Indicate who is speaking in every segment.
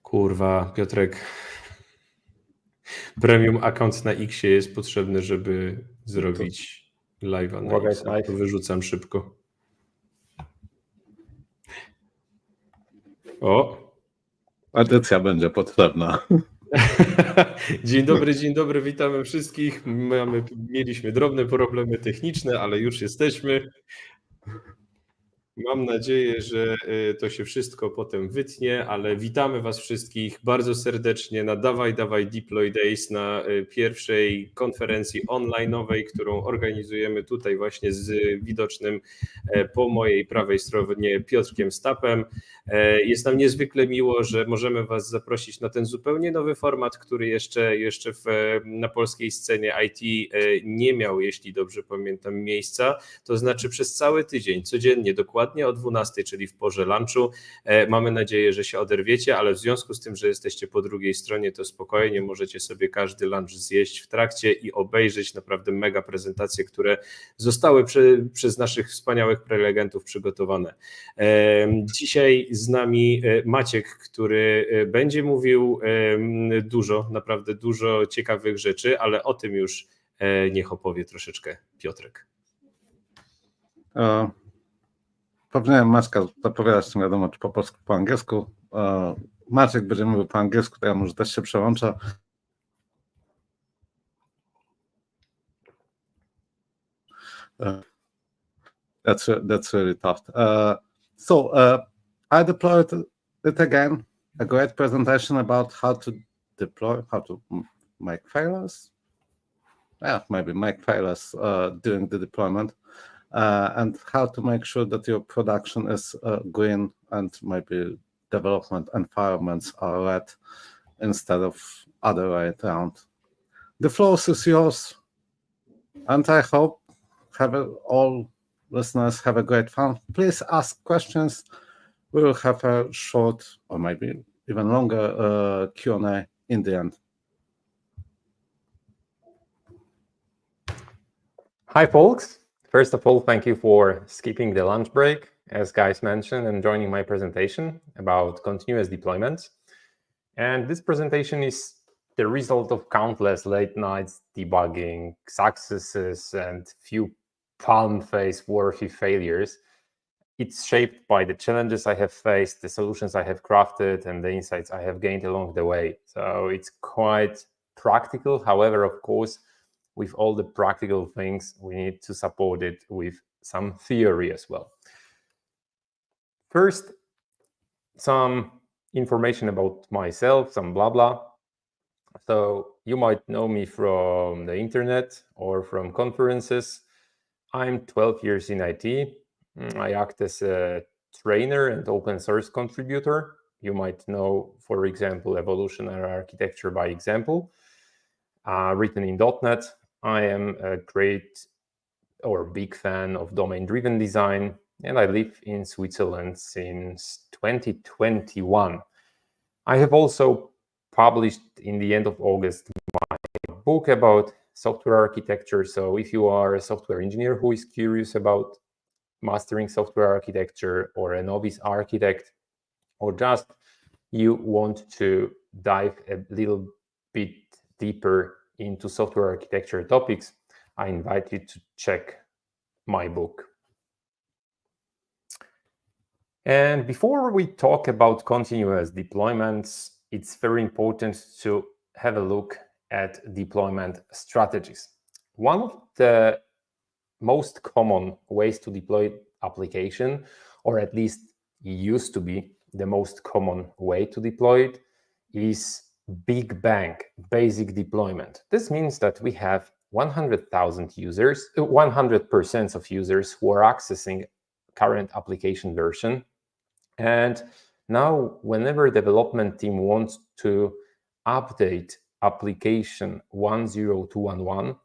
Speaker 1: Kurwa, Piotrek. Premium account na Xie jest potrzebny, żeby zrobić live'a na
Speaker 2: Uwaga,
Speaker 1: X.
Speaker 2: live.
Speaker 1: To wyrzucam szybko. O!
Speaker 3: Edycja będzie potrzebna.
Speaker 1: Dzień dobry, witamy wszystkich. Mieliśmy drobne problemy techniczne, ale już jesteśmy. Mam nadzieję, że to się wszystko potem wytnie, ale witamy Was wszystkich bardzo serdecznie na Dawaj Deploy Days, na pierwszej konferencji online'owej, którą organizujemy tutaj właśnie z widocznym po mojej prawej stronie Piotrkiem Stapem. Jest nam niezwykle miło, że możemy Was zaprosić na ten zupełnie nowy format, który jeszcze na polskiej scenie IT nie miał, jeśli dobrze pamiętam, miejsca. To znaczy przez cały tydzień, codziennie, dokładnie o 12, czyli w porze lunchu. Mamy nadzieję, że się oderwiecie, ale w związku z tym, że jesteście po drugiej stronie, to spokojnie możecie sobie każdy lunch zjeść w trakcie i obejrzeć naprawdę mega prezentacje, które zostały przez naszych wspaniałych prelegentów przygotowane. Dzisiaj z nami Maciek, który będzie mówił dużo, naprawdę dużo ciekawych rzeczy, ale o tym już niech opowie troszeczkę Piotrek.
Speaker 3: Powinienem Maćka zapowiadać, nie wiadomo, czy po polsku, po angielsku. Maciek będzie mówił po angielsku, to ja może też się przełączę. That's really tough. I deployed it again. A great presentation about how to deploy, how to make failures. Yeah, maybe make failures during the deployment. And how to make sure that your production is green and maybe development environments are red instead of other way around. The floor is yours, and I hope all listeners have a great fun. Please ask questions. We will have a short or maybe even longer Q&A in the end.
Speaker 2: Hi, folks. First of all, thank you for skipping the lunch break, as guys mentioned, and joining my presentation about continuous deployments. And this presentation is the result of countless late nights debugging, successes, and few palm face worthy failures. It's shaped by the challenges I have faced, the solutions I have crafted, and the insights I have gained along the way. So it's quite practical. However, of course, with all the practical things, we need to support it with some theory as well. First, some information about myself, some blah blah. So you might know me from the internet or from conferences. I'm 12 years in IT. I act as a trainer and open source contributor. You might know, for example, evolutionary architecture by example, written in .NET. I am a great or big fan of domain-driven design, and I live in Switzerland since 2021. I have also published in the end of August my book about software architecture. So if you are a software engineer who is curious about mastering software architecture, or a novice architect, or just you want to dive a little bit deeper into software architecture topics, I invite you to check my book. And before we talk about continuous deployments, it's very important to have a look at deployment strategies. One of the most common ways to deploy application, or at least used to be the most common way to deploy it, is big bang, basic deployment. This means that we have 100,000 users, 100% of users who are accessing current application version. And now whenever development team wants to update application 1.0 to 1.1,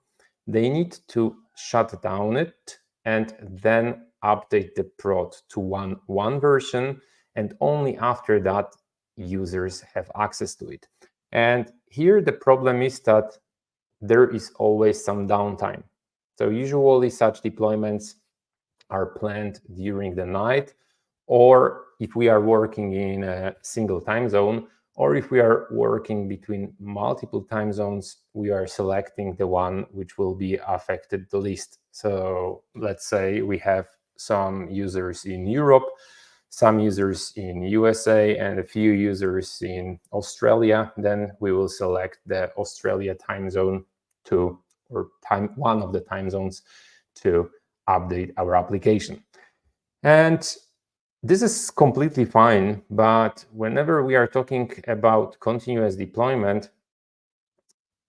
Speaker 2: they need to shut down it and then update the prod to 1.1 version, and only after that users have access to it. And here the problem is that there is always some downtime. So usually such deployments are planned during the night, or if we are working in a single time zone, or if we are working between multiple time zones, we are selecting the one which will be affected the least. So let's say we have some users in Europe, some users in USA, and a few users in Australia. Then we will select the Australia time zone to, or one of the time zones to update our application. And this is completely fine, but whenever we are talking about continuous deployment,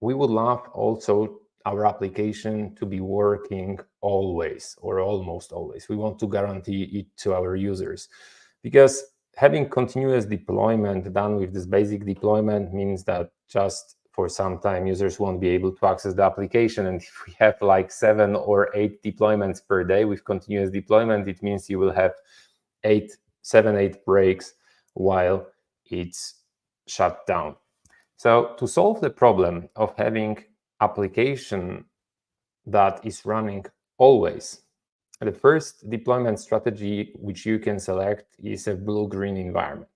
Speaker 2: we would love also our application to be working always or almost always. We want to guarantee it to our users, because having continuous deployment done with this basic deployment means that just for some time users won't be able to access the application. And if we have like 7 or 8 deployments per day with continuous deployment, it means you will have 7, 8 breaks while it's shut down. So to solve the problem of having application that is running always, the first deployment strategy which you can select is a blue-green environment.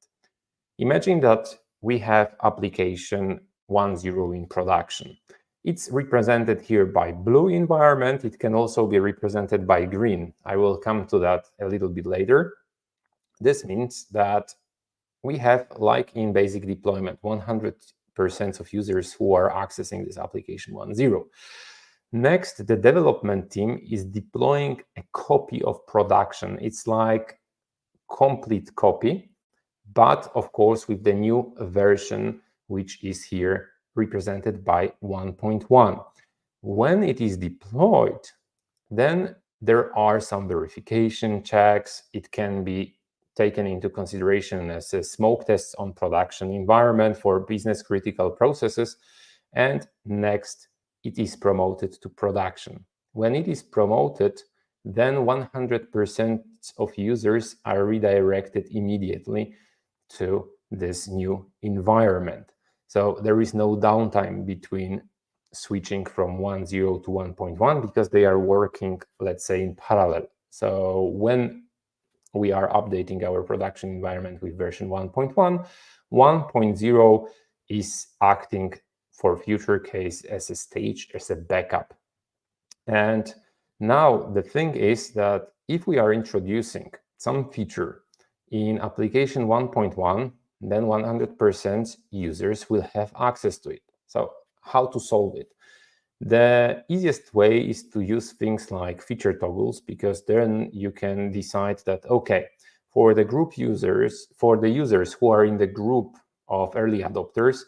Speaker 2: Imagine that we have application 1.0 in production. It's represented here by blue environment. It can also be represented by green. I will come to that a little bit later. This means that we have, like in basic deployment, 100% of users who are accessing this application 1.0. Next, the development team is deploying a copy of production. It's like complete copy, but of course with the new version, which is here represented by 1.1. When it is deployed, then there are some verification checks. It can be taken into consideration as a smoke tests on production environment for business critical processes. And next, it is promoted to production. When it is promoted, then 100% of users are redirected immediately to this new environment. So there is no downtime between switching from 1.0 to 1.1 because they are working, let's say, in parallel. So when we are updating our production environment with version 1.1, 1.0 is acting for future case as a stage, as a backup. And now the thing is that if we are introducing some feature in application 1.1, then 100% users will have access to it. So how to solve it? The easiest way is to use things like feature toggles, because then you can decide that, okay, for the group users, for the users who are in the group of early adopters,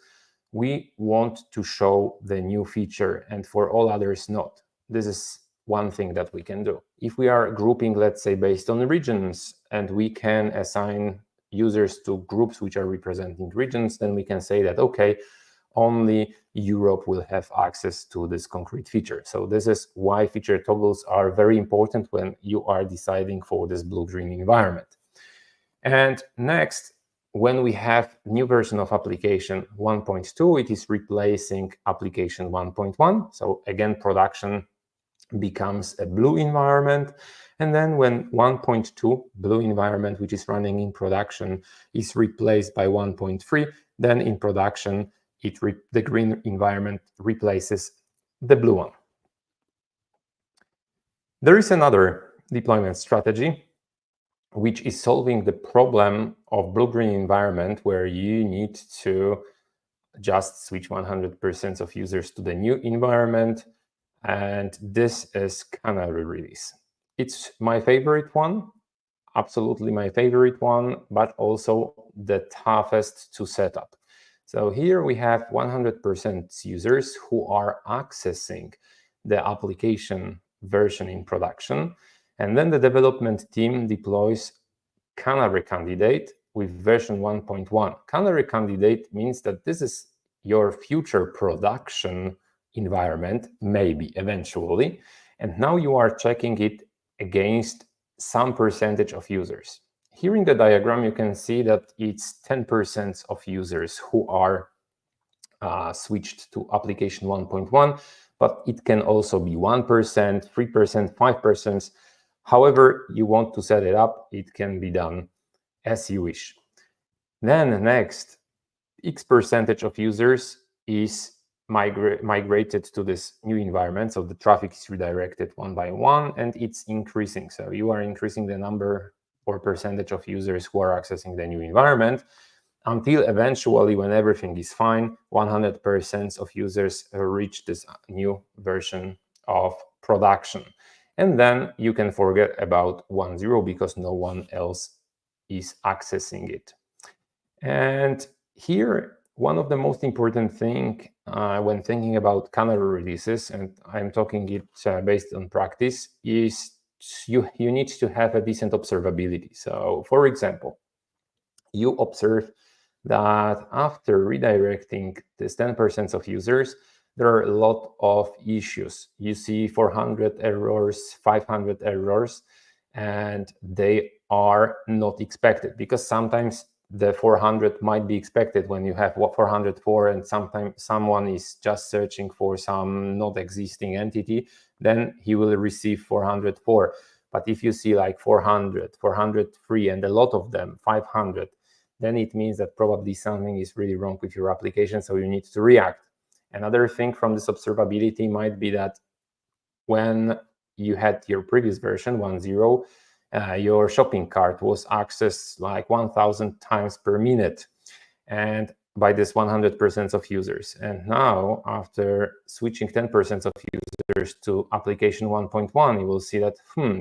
Speaker 2: we want to show the new feature, and for all others not. This is one thing that we can do. If we are grouping, let's say, based on regions, and we can assign users to groups which are representing regions, then we can say that, okay, only Europe will have access to this concrete feature. So this is why feature toggles are very important when you are deciding for this blue-green environment. And next, when we have new version of application 1.2, it is replacing application 1.1. So again, production becomes a blue environment. And then when 1.2 blue environment, which is running in production, is replaced by 1.3, then in production, the green environment replaces the blue one. There is another deployment strategy, which is solving the problem of blue-green environment, where you need to just switch 100% of users to the new environment. And this is canary release. It's my favorite one, absolutely my favorite one, but also the toughest to set up. So here we have 100% users who are accessing the application version in production. And then the development team deploys canary candidate with version 1.1. Canary candidate means that this is your future production environment, maybe eventually. And now you are checking it against some percentage of users. Here in the diagram, you can see that it's 10% of users who are switched to application 1.1, but it can also be 1%, 3%, 5%. However you want to set it up, it can be done as you wish. Then next, X percentage of users is migrated to this new environment. So the traffic is redirected one by one, and it's increasing. So you are increasing the number or percentage of users who are accessing the new environment until eventually, when everything is fine, 100% of users reach this new version of production. And then you can forget about 1.0 because no one else is accessing it. And here, one of the most important thing when thinking about canary releases, and I'm talking it based on practice, is you need to have a decent observability. So, for example, you observe that after redirecting this 10% of users, there are a lot of issues. You see 400 errors, 500 errors, and they are not expected, because sometimes the 400 might be expected when you have 404 and sometimes someone is just searching for some not existing entity, then he will receive 404. But if you see like 400, 403, and a lot of them, 500, then it means that probably something is really wrong with your application, so you need to react. Another thing from this observability might be that when you had your previous version, 1.0, your shopping cart was accessed like 1,000 times per minute, and by this 100% of users. And now, after switching 10% of users to application 1.1, you will see that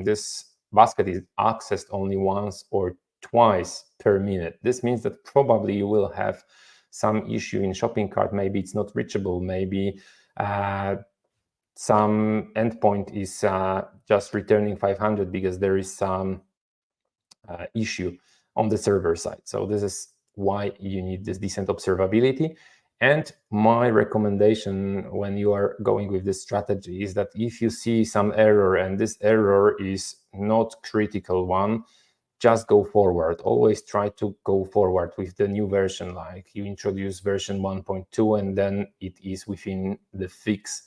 Speaker 2: this basket is accessed only once or twice per minute. This means that probably you will have some issue in shopping cart. Maybe it's not reachable. Maybe some endpoint is just returning 500 because there is some issue on the server side. So this is why you need this decent observability. And my recommendation when you are going with this strategy is that if you see some error and this error is not critical one, just go forward. Always try to go forward with the new version, like you introduce version 1.2 and then it is within the fix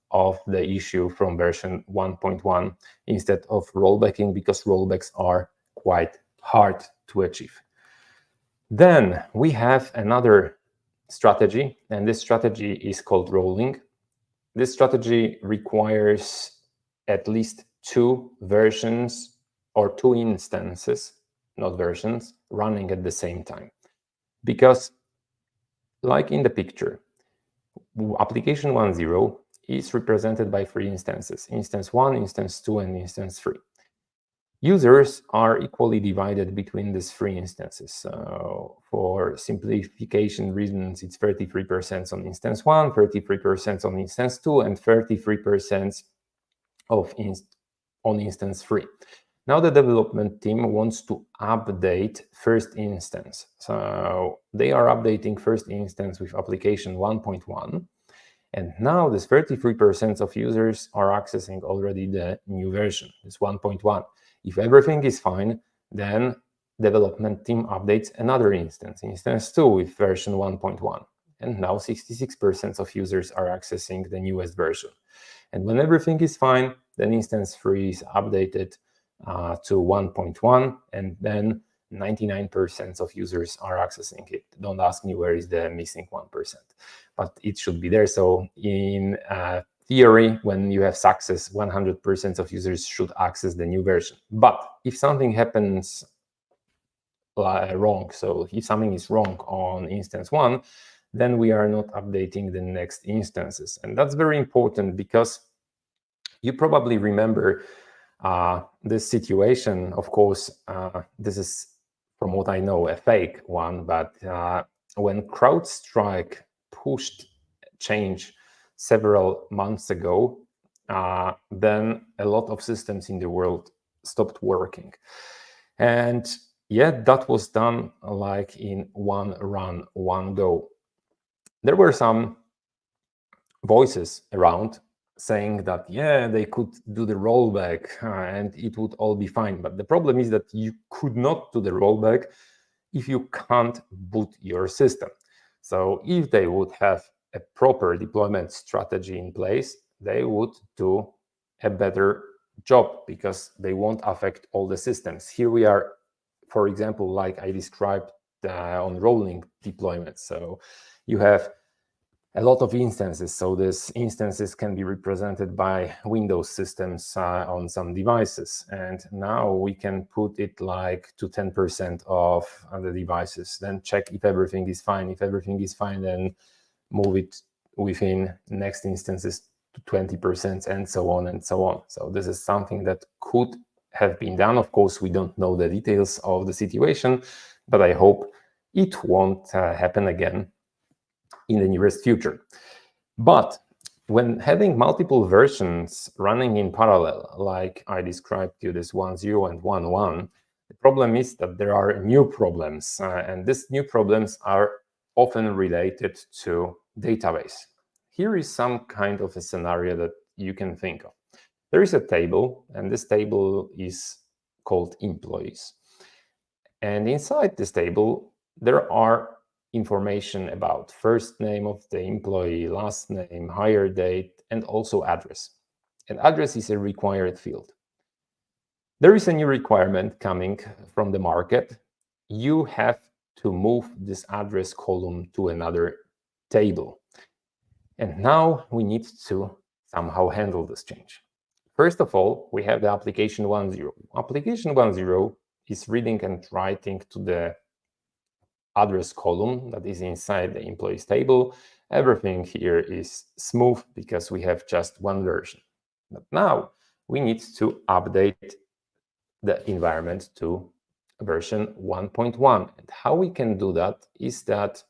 Speaker 2: of the issue from version 1.1 instead of rollbacking, because rollbacks are quite hard to achieve. Then we have another strategy, and this strategy is called rolling. This strategy requires at least 2 versions or 2 instances, not versions, running at the same time. Because like in the picture, application 1.0 is represented by 3 instances, instance 1, instance 2, and instance 3. Users are equally divided between these 3 instances. So for simplification reasons, it's 33% on instance 1, 33% on instance 2, and 33% on instance 3. Now the development team wants to update first instance. So they are updating first instance with application 1.1. And now this 33% of users are accessing already the new version, this 1.1. If everything is fine, then development team updates another instance, instance 2 with version 1.1. And now 66% of users are accessing the newest version. And when everything is fine, then instance 3 is updated to 1.1, and then 99% of users are accessing it. Don't ask me where is the missing 1%, but it should be there. So in theory, when you have success, 100% of users should access the new version. But if something happens wrong, so if something is wrong on instance 1, then we are not updating the next instances. And that's very important, because you probably remember this situation. Of course, this is, from what I know, a fake one, but when CrowdStrike pushed change several months ago, then a lot of systems in the world stopped working. And yet that was done like in one run, one go. There were some voices around saying that, yeah, they could do the rollback and it would all be fine. But the problem is that you could not do the rollback if you can't boot your system. So if they would have a proper deployment strategy in place, they would do a better job, because they won't affect all the systems. Here we are, for example, like I described, on rolling deployments. So you have a lot of instances. So these instances can be represented by Windows systems on some devices. And now we can put it like to 10% of the devices, then check if everything is fine. If everything is fine, then move it within next instances to 20% and so on and so on. So this is something that could have been done. Of course, we don't know the details of the situation, but I hope it won't happen again in the nearest future. But when having multiple versions running in parallel, like I described to you, this 1.0 and 1.1, the problem is that there are new problems, and these new problems are often related to database. Here is some kind of a scenario that you can think of. There is a table, and this table is called employees. And inside this table, there are information about first name of the employee, last name, hire date, and also address. And address is a required field. There is a new requirement coming from the market. You have to move this address column to another table. And now we need to somehow handle this change. First of all, we have the application 1.0. Application 1.0 is reading and writing to the address column that is inside the employees table. Everything here is smooth because we have just one version. But now we need to update the environment to version 1.1. And how we can do that is that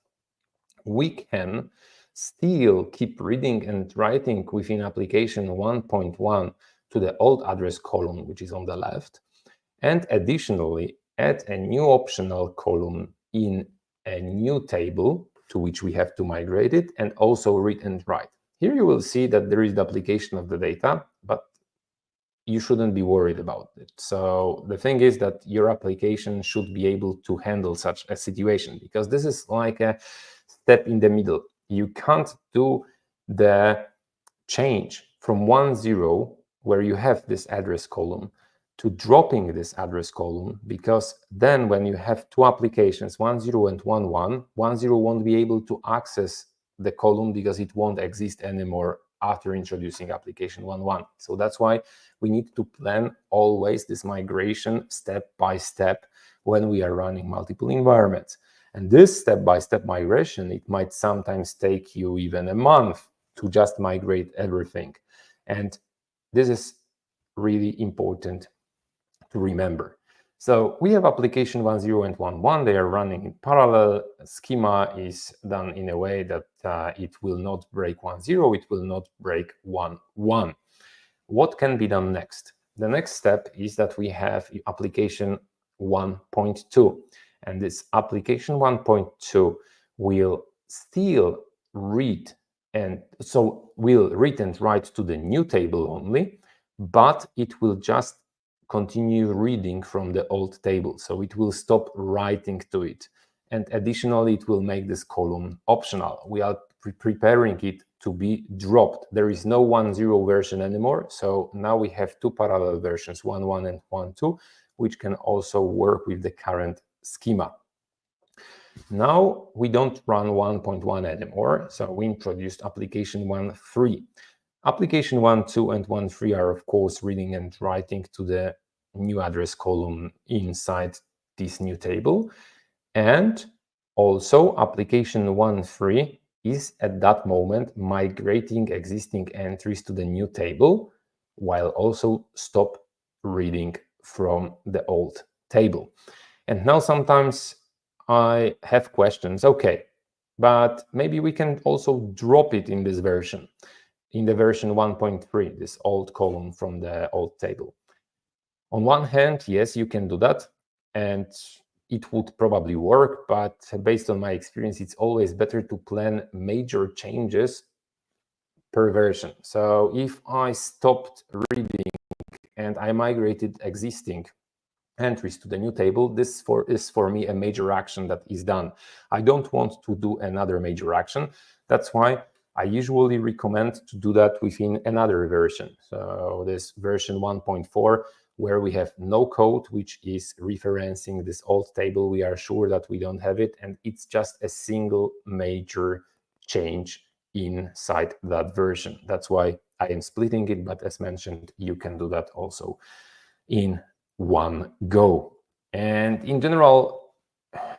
Speaker 2: we can still keep reading and writing within application 1.1 to the old address column, which is on the left, and additionally add a new optional column in a new table to which we have to migrate it, and also read and write. Here you will see that there is the application of the data, but you shouldn't be worried about it. So the thing is that your application should be able to handle such a situation, because this is like a step in the middle. You can't do the change from 1.0, where you have this address column, to dropping this address column, because then when you have two applications, 1.0 and 1.1, 1.0 won't be able to access the column because it won't exist anymore after introducing application 1.1. So that's why we need to plan always this migration step by step when we are running multiple environments. And this step-by-step migration, it might sometimes take you even a month to just migrate everything. And this is really important to remember. So we have application 1.0 and 1.1. They are running in parallel. Schema is done in a way that it will not break 1.0, it will not break 1.1. What can be done next? The next step is that we have application 1.2. And this application 1.2 will still read, and so will read and write to the new table only, but it will just continue reading from the old table. So it will stop writing to it. And additionally, it will make this column optional. We are preparing it to be dropped. There is no 1.0 version anymore. So now we have two parallel versions, 1.1 and 1.2, which can also work with the current schema. Now we don't run 1.1 anymore, so we introduced application 1.3. Application 1.2 and 1.3 are of course reading and writing to the new address column inside this new table, and also application 1.3 is at that moment migrating existing entries to the new table, while also stop reading from the old table. And now sometimes I have questions. Okay, but maybe we can also drop it in this version, in the version 1.3, this old column from the old table. On one hand, yes, you can do that, and it would probably work, but based on my experience, it's always better to plan major changes per version. So if I stopped reading and I migrated existing entries to the new table, this is for me a major action that is done. I don't want to do another major action. That's why I usually recommend to do that within another version. So this version 1.4 where we have no code, which is referencing this old table. We are sure that we don't have it, and it's just a single major change inside that version. That's why I am splitting it, but as mentioned, you can do that also in one go. And in general,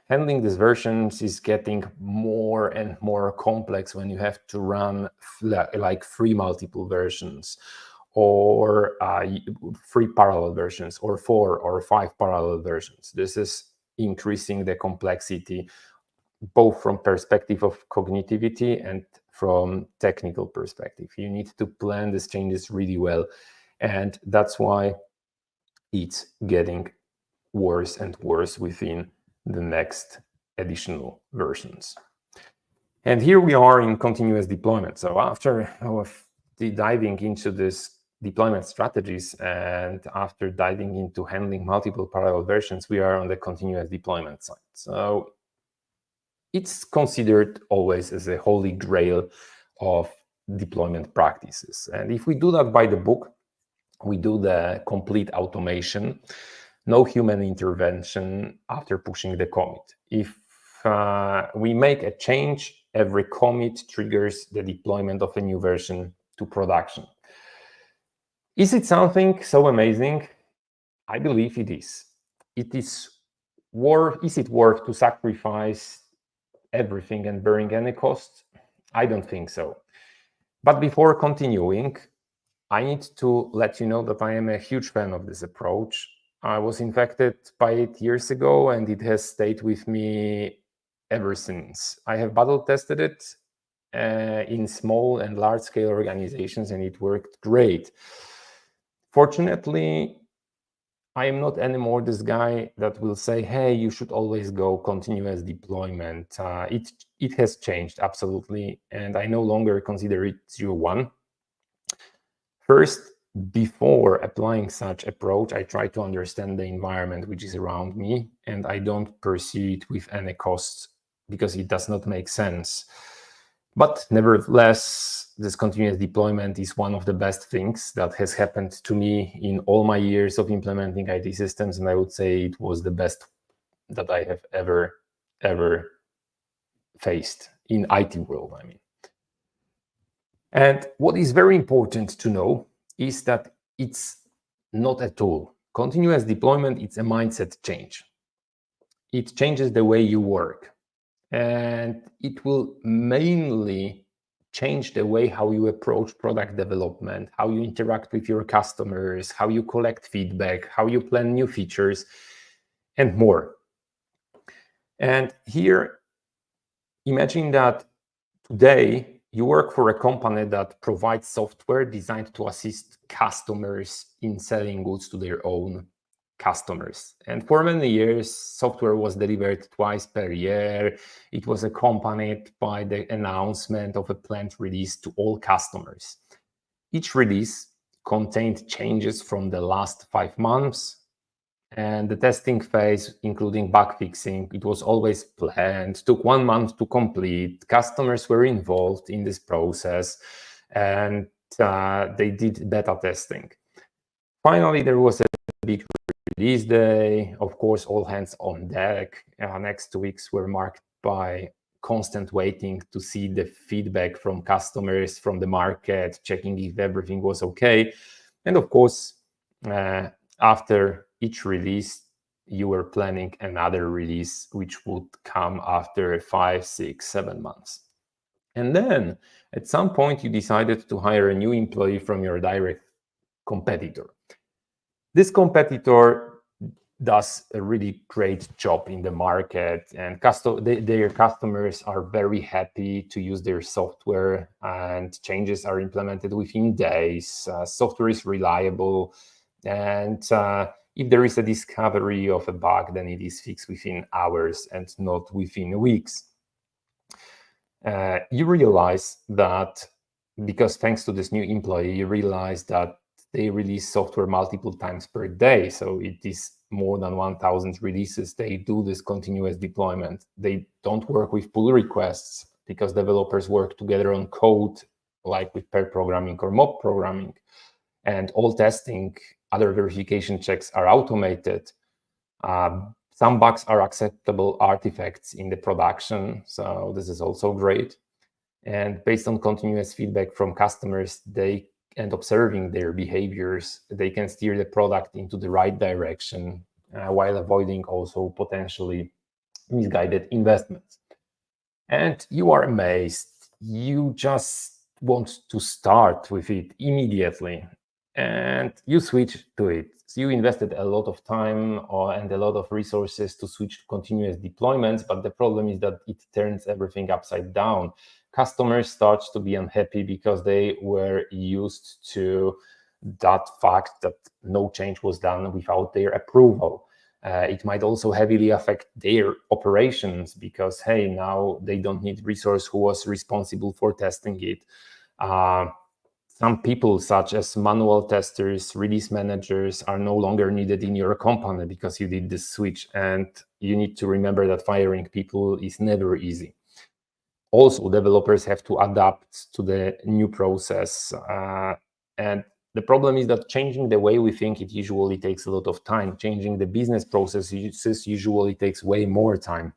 Speaker 2: handling these versions is getting more and more complex when you have to run like 3 multiple versions, or 3 parallel versions, or 4 or 5 parallel versions. This is increasing the complexity, both from perspective of cognitivity and from technical perspective. You need to plan these changes really well, and that's why it's getting worse and worse within the next additional versions. And here we are in continuous deployment. So after diving into this deployment strategies and after diving into handling multiple parallel versions, we are on the continuous deployment side. So it's considered always as a holy grail of deployment practices. And if we do that by the book, we do the complete automation, no human intervention after pushing the commit. If we make a change, every commit triggers the deployment of a new version to production. Is it something so amazing? I believe it is. Is it worth to sacrifice everything and bearing any cost? I don't think so. But before continuing, I need to let you know that I am a huge fan of this approach. I was infected by it years ago, and it has stayed with me ever since. I have battle tested it in small and large-scale organizations, and it worked great. Fortunately, I am not anymore this guy that will say, hey, you should always go continuous deployment. It has changed, absolutely, and I no longer consider it 0-1. First, before applying such approach, I try to understand the environment which is around me, and I don't pursue it with any costs because it does not make sense. But nevertheless, this continuous deployment is one of the best things that has happened to me in all my years of implementing IT systems, and I would say it was the best that I have ever faced in IT world, I mean. And what is very important to know is that it's not a tool. Continuous deployment, it's a mindset change. It changes the way you work. And it will mainly change the way how you approach product development, how you interact with your customers, how you collect feedback, how you plan new features, and more. And here, imagine that today, you work for a company that provides software designed to assist customers in selling goods to their own customers. And for many years, software was delivered twice per year. It was accompanied by the announcement of a planned release to all customers. Each release contained changes from the last 5 months. And the testing phase, including bug fixing, it was always planned, took 1 month to complete. Customers were involved in this process, and they did beta testing. Finally, there was a big release day. Of course, all hands on deck. Next 2 weeks were marked by constant waiting to see the feedback from customers, from the market, checking if everything was okay. And of course, after each release, you were planning another release, which would come after 5, 6, 7 months. And then at some point, you decided to hire a new employee from your direct competitor. This competitor does a really great job in the market, and their customers are very happy to use their software, and changes are implemented within days. Software is reliable, and if there is a discovery of a bug, then it is fixed within hours and not within weeks. You realize that because thanks to this new employee, you realize that they release software multiple times per day. So it is more than 1,000 releases. They do this continuous deployment. They don't work with pull requests because developers work together on code, like with pair programming or mob programming. And all testing Other verification checks are automated. Some bugs are acceptable artifacts in the production, so this is also great. And based on continuous feedback from customers, and observing their behaviors, they can steer the product into the right direction while avoiding also potentially misguided investments. And you are amazed. You just want to start with it immediately, and you switch to it. So you invested a lot of time and a lot of resources to switch to continuous deployments, but the problem is that it turns everything upside down. Customers start to be unhappy because they were used to that fact that no change was done without their approval. It might also heavily affect their operations because, hey, now they don't need resource who was responsible for testing it. Some people, such as manual testers, release managers, are no longer needed in your company because you did this switch. And you need to remember that firing people is never easy. Also, developers have to adapt to the new process. And the problem is that changing the way we think, it usually takes a lot of time. Changing the business processes usually takes way more time.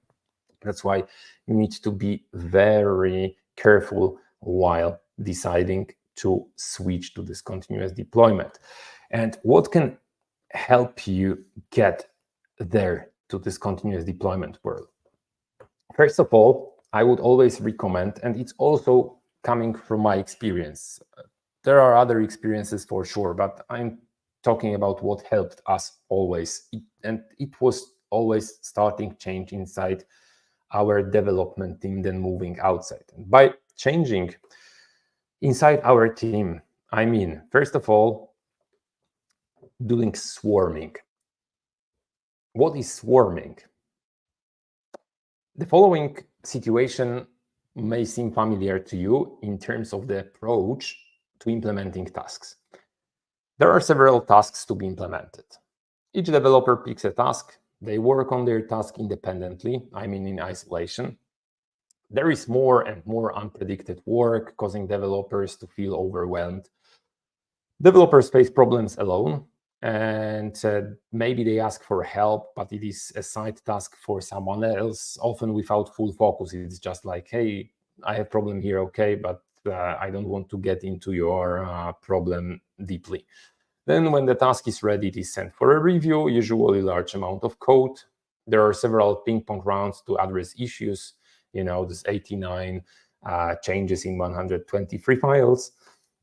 Speaker 2: That's why you need to be very careful while deciding to switch to this continuous deployment. And what can help you get there to this continuous deployment world? First of all, I would always recommend, and it's also coming from my experience. There are other experiences for sure, but I'm talking about what helped us always. And it was always starting change inside our development team, then moving outside. And by changing inside our team, I mean, first of all, doing swarming. What is swarming? The following situation may seem familiar to you in terms of the approach to implementing tasks. There are several tasks to be implemented. Each developer picks a task. They work on their task independently, I mean in isolation. There is more and more unpredicted work, causing developers to feel overwhelmed. Developers face problems alone, and maybe they ask for help, but it is a side task for someone else, often without full focus. It's just like, hey, I have a problem here, okay, but I don't want to get into your problem deeply. Then when the task is ready, it is sent for a review, usually a large amount of code. There are several ping pong rounds to address issues, this 89 changes in 123 files.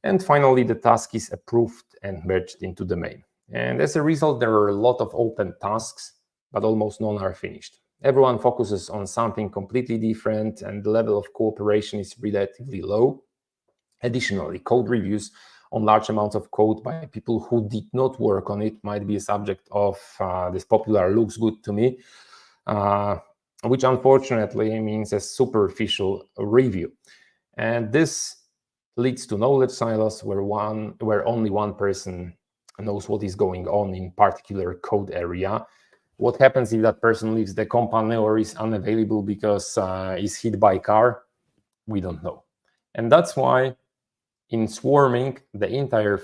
Speaker 2: And finally, the task is approved and merged into the main. And as a result, there are a lot of open tasks, but almost none are finished. Everyone focuses on something completely different, and the level of cooperation is relatively low. Additionally, code reviews on large amounts of code by people who did not work on it might be a subject of this popular "looks good to me," which unfortunately means a superficial review. And this leads to knowledge silos where only one person knows what is going on in particular code area. What happens if that person leaves the company or is unavailable because is hit by a car? We don't know. And that's why in swarming, the entire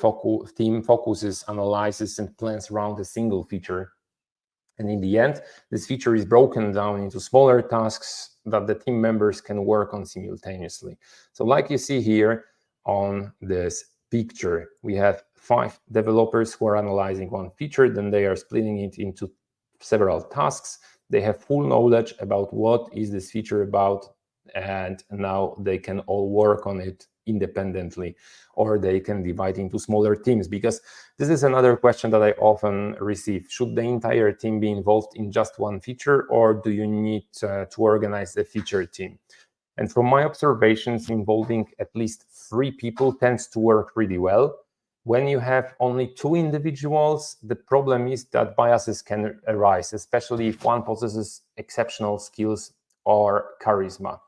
Speaker 2: team focuses, analyzes, and plans around a single feature. And in the end, this feature is broken down into smaller tasks that the team members can work on simultaneously. So like you see here on this picture, we have 5 developers who are analyzing one feature, then they are splitting it into several tasks. They have full knowledge about what is this feature about, and now they can all work on it independently, or they can divide into smaller teams, because this is another question that I often receive. Should the entire team be involved in just one feature, or do you need to organize a feature team? And from my observations, involving at least 3 people tends to work really well. When you have only 2 individuals, the problem is that biases can arise, especially if one possesses exceptional skills or charisma.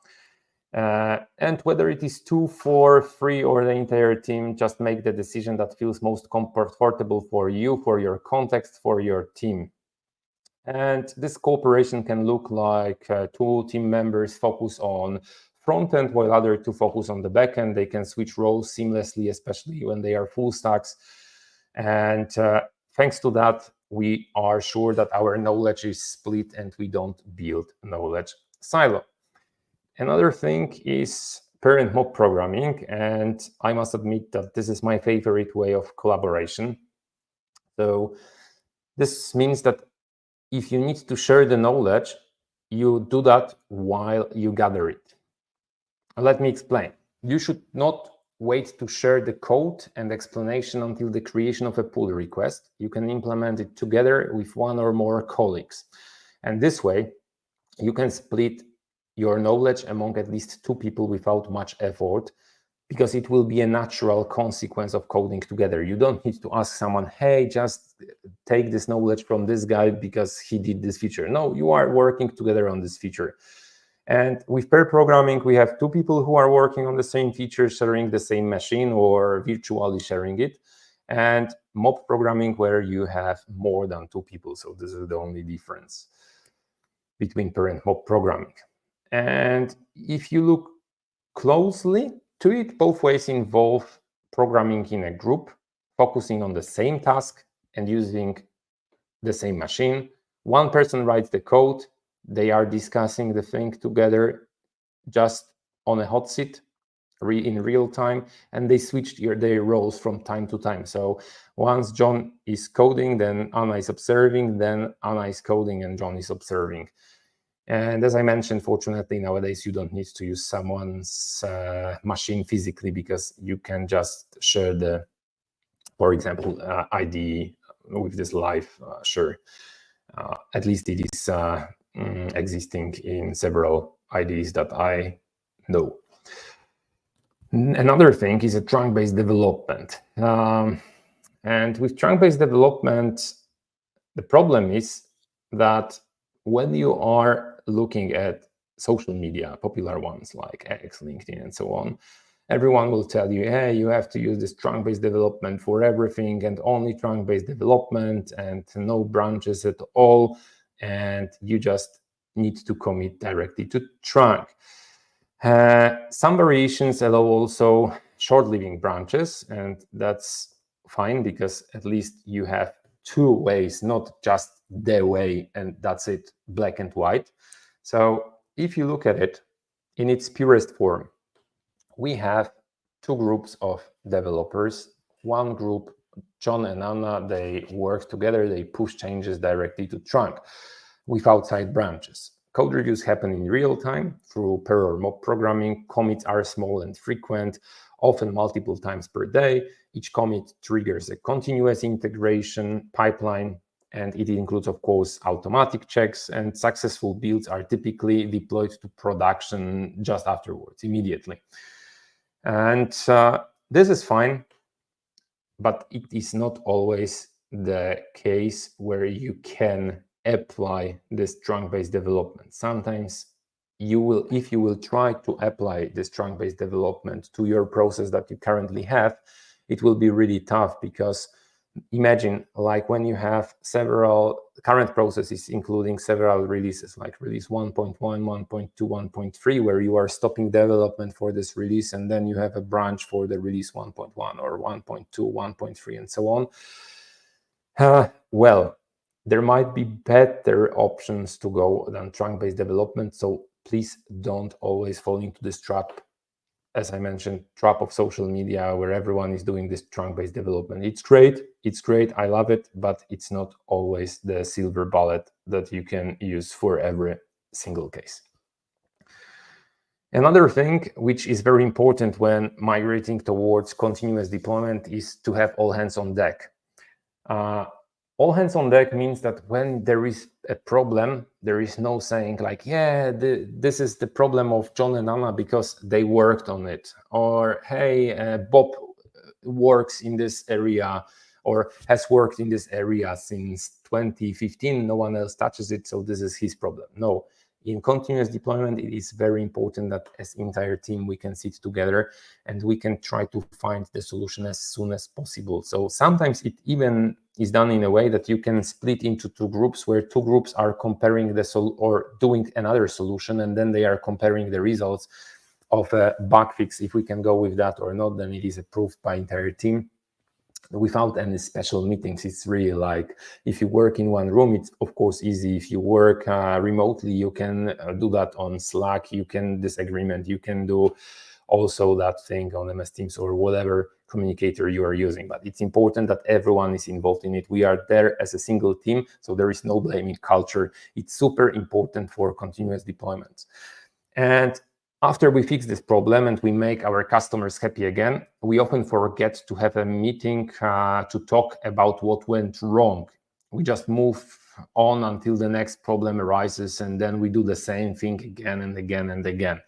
Speaker 2: And whether it is 2, 4, 3, or the entire team, just make the decision that feels most comfortable for you, for your context, for your team. And this cooperation can look like 2 team members focus on front end while other 2 focus on the back end. They can switch roles seamlessly, especially when they are full stacks. And thanks to that, we are sure that our knowledge is split and we don't build knowledge silo. Another thing is parent mob programming, and I must admit that this is my favorite way of collaboration. So this means that if you need to share the knowledge, you do that while you gather it. Let me explain. You should not wait to share the code and explanation until the creation of a pull request. You can implement it together with one or more colleagues. And this way, you can split your knowledge among at least two people without much effort, because it will be a natural consequence of coding together. You don't need to ask someone, hey, just take this knowledge from this guy because he did this feature. No, you are working together on this feature. And with pair programming, we have two people who are working on the same feature, sharing the same machine or virtually sharing it. And mob programming, where you have more than two people. So this is the only difference between pair and mob programming. And if you look closely to it, both ways involve programming in a group, focusing on the same task and using the same machine. One person writes the code, they are discussing the thing together just on a hot seat in real time, and they switch their roles from time to time. So once John is coding, then Anna is observing, then Anna is coding and John is observing. And as I mentioned, fortunately, nowadays, you don't need to use someone's machine physically, because you can just share the, for example, ID with this live share. At least it is existing in several IDs that I know. Another thing is a trunk-based development. And with trunk-based development, the problem is that when you are looking at social media, popular ones like X, LinkedIn, and so on, everyone will tell you, hey, you have to use this trunk-based development for everything and only trunk-based development and no branches at all. And you just need to commit directly to trunk. Some variations allow also short-living branches, and that's fine, because at least you have two ways, not just the way, and that's it, black and white. So if you look at it in its purest form, we have two groups of developers. One group, John and Anna, they work together, they push changes directly to trunk without side branches. Code reviews happen in real time through pair or mob programming. Commits are small and frequent, often multiple times per day. Each commit triggers a continuous integration pipeline, and it includes, of course, automatic checks, and successful builds are typically deployed to production just afterwards, immediately. And this is fine, but it is not always the case where you can apply this trunk-based development. Sometimes you will, if you will try to apply this trunk-based development to your process that you currently have, it will be really tough, because imagine like when you have several current processes, including several releases, like release 1.1, 1.2, 1.3, where you are stopping development for this release, and then you have a branch for the release 1.1 or 1.2, 1.3, and so on. Well, there might be better options to go than trunk-based development, so please don't always fall into this trap. As I mentioned, trap of social media, where everyone is doing this trunk-based development. It's great, I love it, but it's not always the silver bullet that you can use for every single case. Another thing which is very important when migrating towards continuous deployment is to have all hands on deck. All hands on deck means that when there is a problem, there is no saying like, yeah, this is the problem of John and Anna because they worked on it. Or, hey, Bob works in this area or has worked in this area since 2015. No one else touches it, so this is his problem. No. In continuous deployment, it is very important that as entire team, we can sit together and we can try to find the solution as soon as possible. So sometimes it even is done in a way that you can split into two groups, where two groups are comparing or doing another solution, and then they are comparing the results of a bug fix. If we can go with that or not, then it is approved by entire team. without any special meetings. It's really like if you work in one room, it's of course easy. If you work remotely, you can do that on Slack, you can disagreement, you can do also that thing on MS Teams or whatever communicator you are using. But it's important that everyone is involved in it. We are there as a single team, so there is no blaming culture. It's super important for continuous deployments. And after we fix this problem and we make our customers happy again, we often forget to have a meeting to talk about what went wrong. We just move on until the next problem arises, and then we do the same thing again and again and again.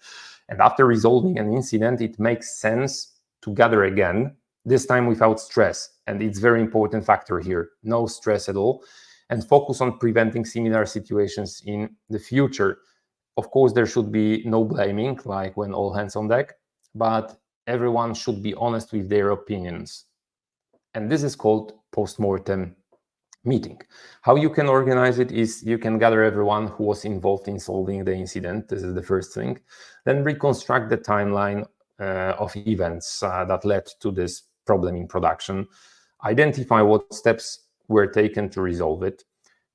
Speaker 2: And after resolving an incident, it makes sense to gather again, this time without stress. And it's a very important factor here, no stress at all, and focus on preventing similar situations in the future. Of course, there should be no blaming, like when all hands on deck, but everyone should be honest with their opinions. And this is called post-mortem meeting. How you can organize it is you can gather everyone who was involved in solving the incident. This is the first thing. Then reconstruct the timeline of events that led to this problem in production. Identify what steps were taken to resolve it.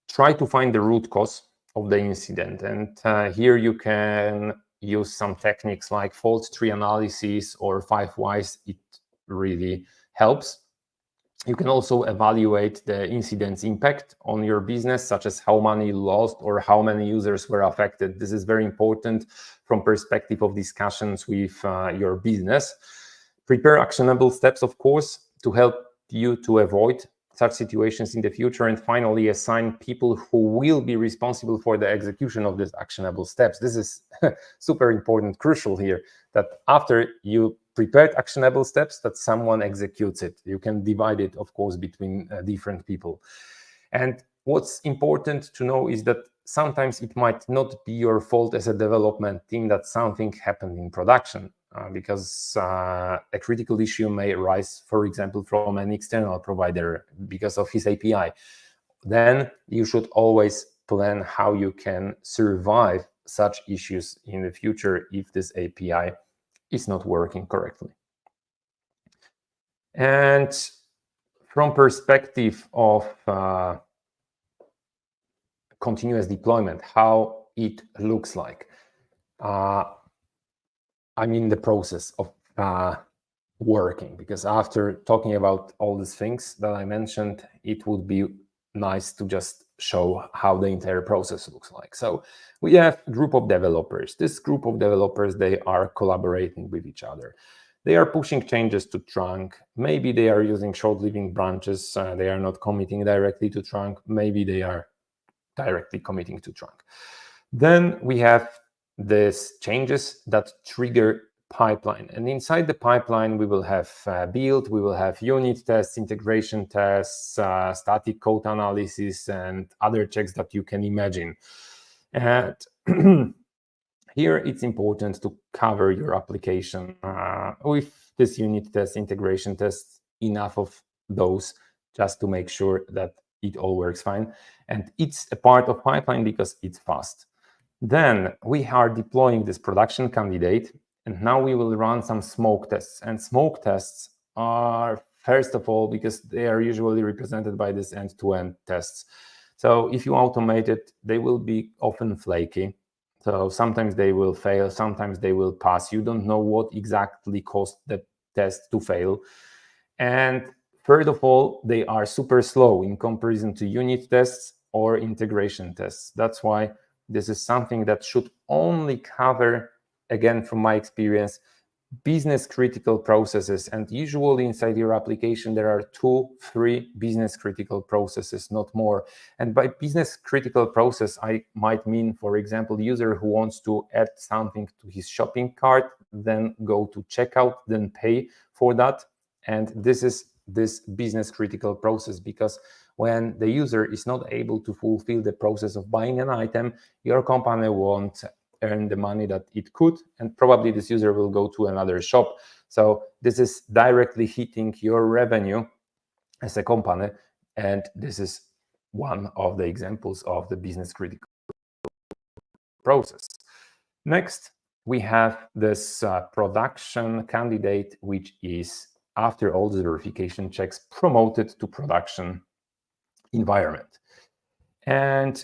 Speaker 2: Try to find the root cause of the incident. And here you can use some techniques like fault tree analysis or 5 whys. It really helps. You can also evaluate the incident's impact on your business, such as how many lost or how many users were affected. This is very important from perspective of discussions with your business. Prepare actionable steps, of course, to help you to avoid such situations in the future. And finally, assign people who will be responsible for the execution of these actionable steps. This is super important, crucial here, that after you prepared actionable steps, that someone executes it. You can divide it, of course, between different people. And what's important to know is that sometimes it might not be your fault as a development team that something happened in production, because a critical issue may arise, for example, from an external provider because of his API. Then you should always plan how you can survive such issues in the future if this API is not working correctly. And from perspective of continuous deployment, how it looks like. I mean the process of working, because after talking about all these things that I mentioned, it would be nice to just show how the entire process looks like. So we have a group of developers. This group of developers, they are collaborating with each other. They are pushing changes to trunk. Maybe they are using short-living branches. They are not committing directly to trunk. Maybe they are directly committing to trunk. Then we have these changes that trigger pipeline. And inside the pipeline, we will have build, we will have unit tests, integration tests, static code analysis, and other checks that you can imagine. And here it's important to cover your application with this unit test, integration tests, enough of those just to make sure that it all works fine. And it's a part of pipeline because it's fast. Then we are deploying this production candidate, and now we will run some smoke tests. And smoke tests are, first of all, because they are usually represented by this end-to-end tests. So if you automate it, they will be often flaky. So sometimes they will fail, sometimes they will pass. You don't know what exactly caused the test to fail. And third of all, they are super slow in comparison to unit tests or integration tests. That's why this is something that should only cover, again, from my experience, business critical processes. And usually inside your application, there are 2-3 business critical processes, not more. And by business critical process, I might mean, for example, user who wants to add something to his shopping cart, then go to checkout, then pay for that. And this is this business critical process, because when the user is not able to fulfill the process of buying an item, your company won't earn the money that it could, and probably this user will go to another shop. So this is directly hitting your revenue as a company, and this is one of the examples of the business critical process. Next, we have this production candidate, which is after all the verification checks, promoted to production environment. And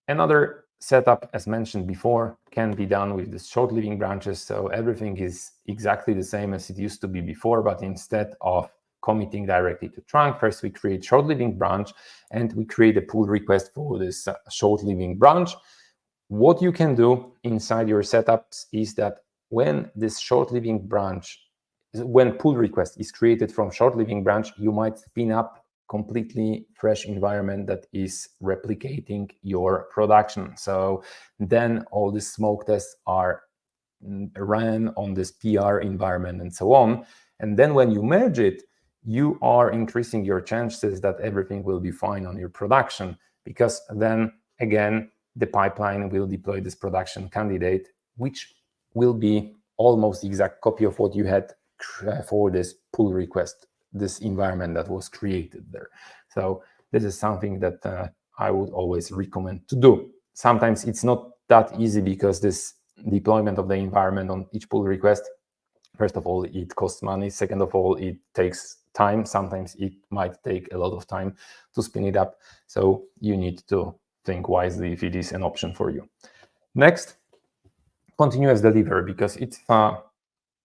Speaker 2: another setup, as mentioned before, can be done with the short-living branches. So everything is exactly the same as it used to be before, but instead of committing directly to trunk, first we create short-living branch and we create a pull request for this short-living branch. What you can do inside your setups is that when this short-living branch, when pull request is created from short-living branch, you might spin up completely fresh environment that is replicating your production. So then all the smoke tests are ran on this PR environment and so on. And then when you merge it, you are increasing your chances that everything will be fine on your production, because then again, the pipeline will deploy this production candidate, which will be almost the exact copy of what you had for this pull request, this environment that was created there. So this is something that I would always recommend to do. Sometimes it's not that easy because this deployment of the environment on each pull request, first of all, it costs money. Second of all, it takes time. Sometimes it might take a lot of time to spin it up. So you need to think wisely if it is an option for you. Next, continuous delivery, because it's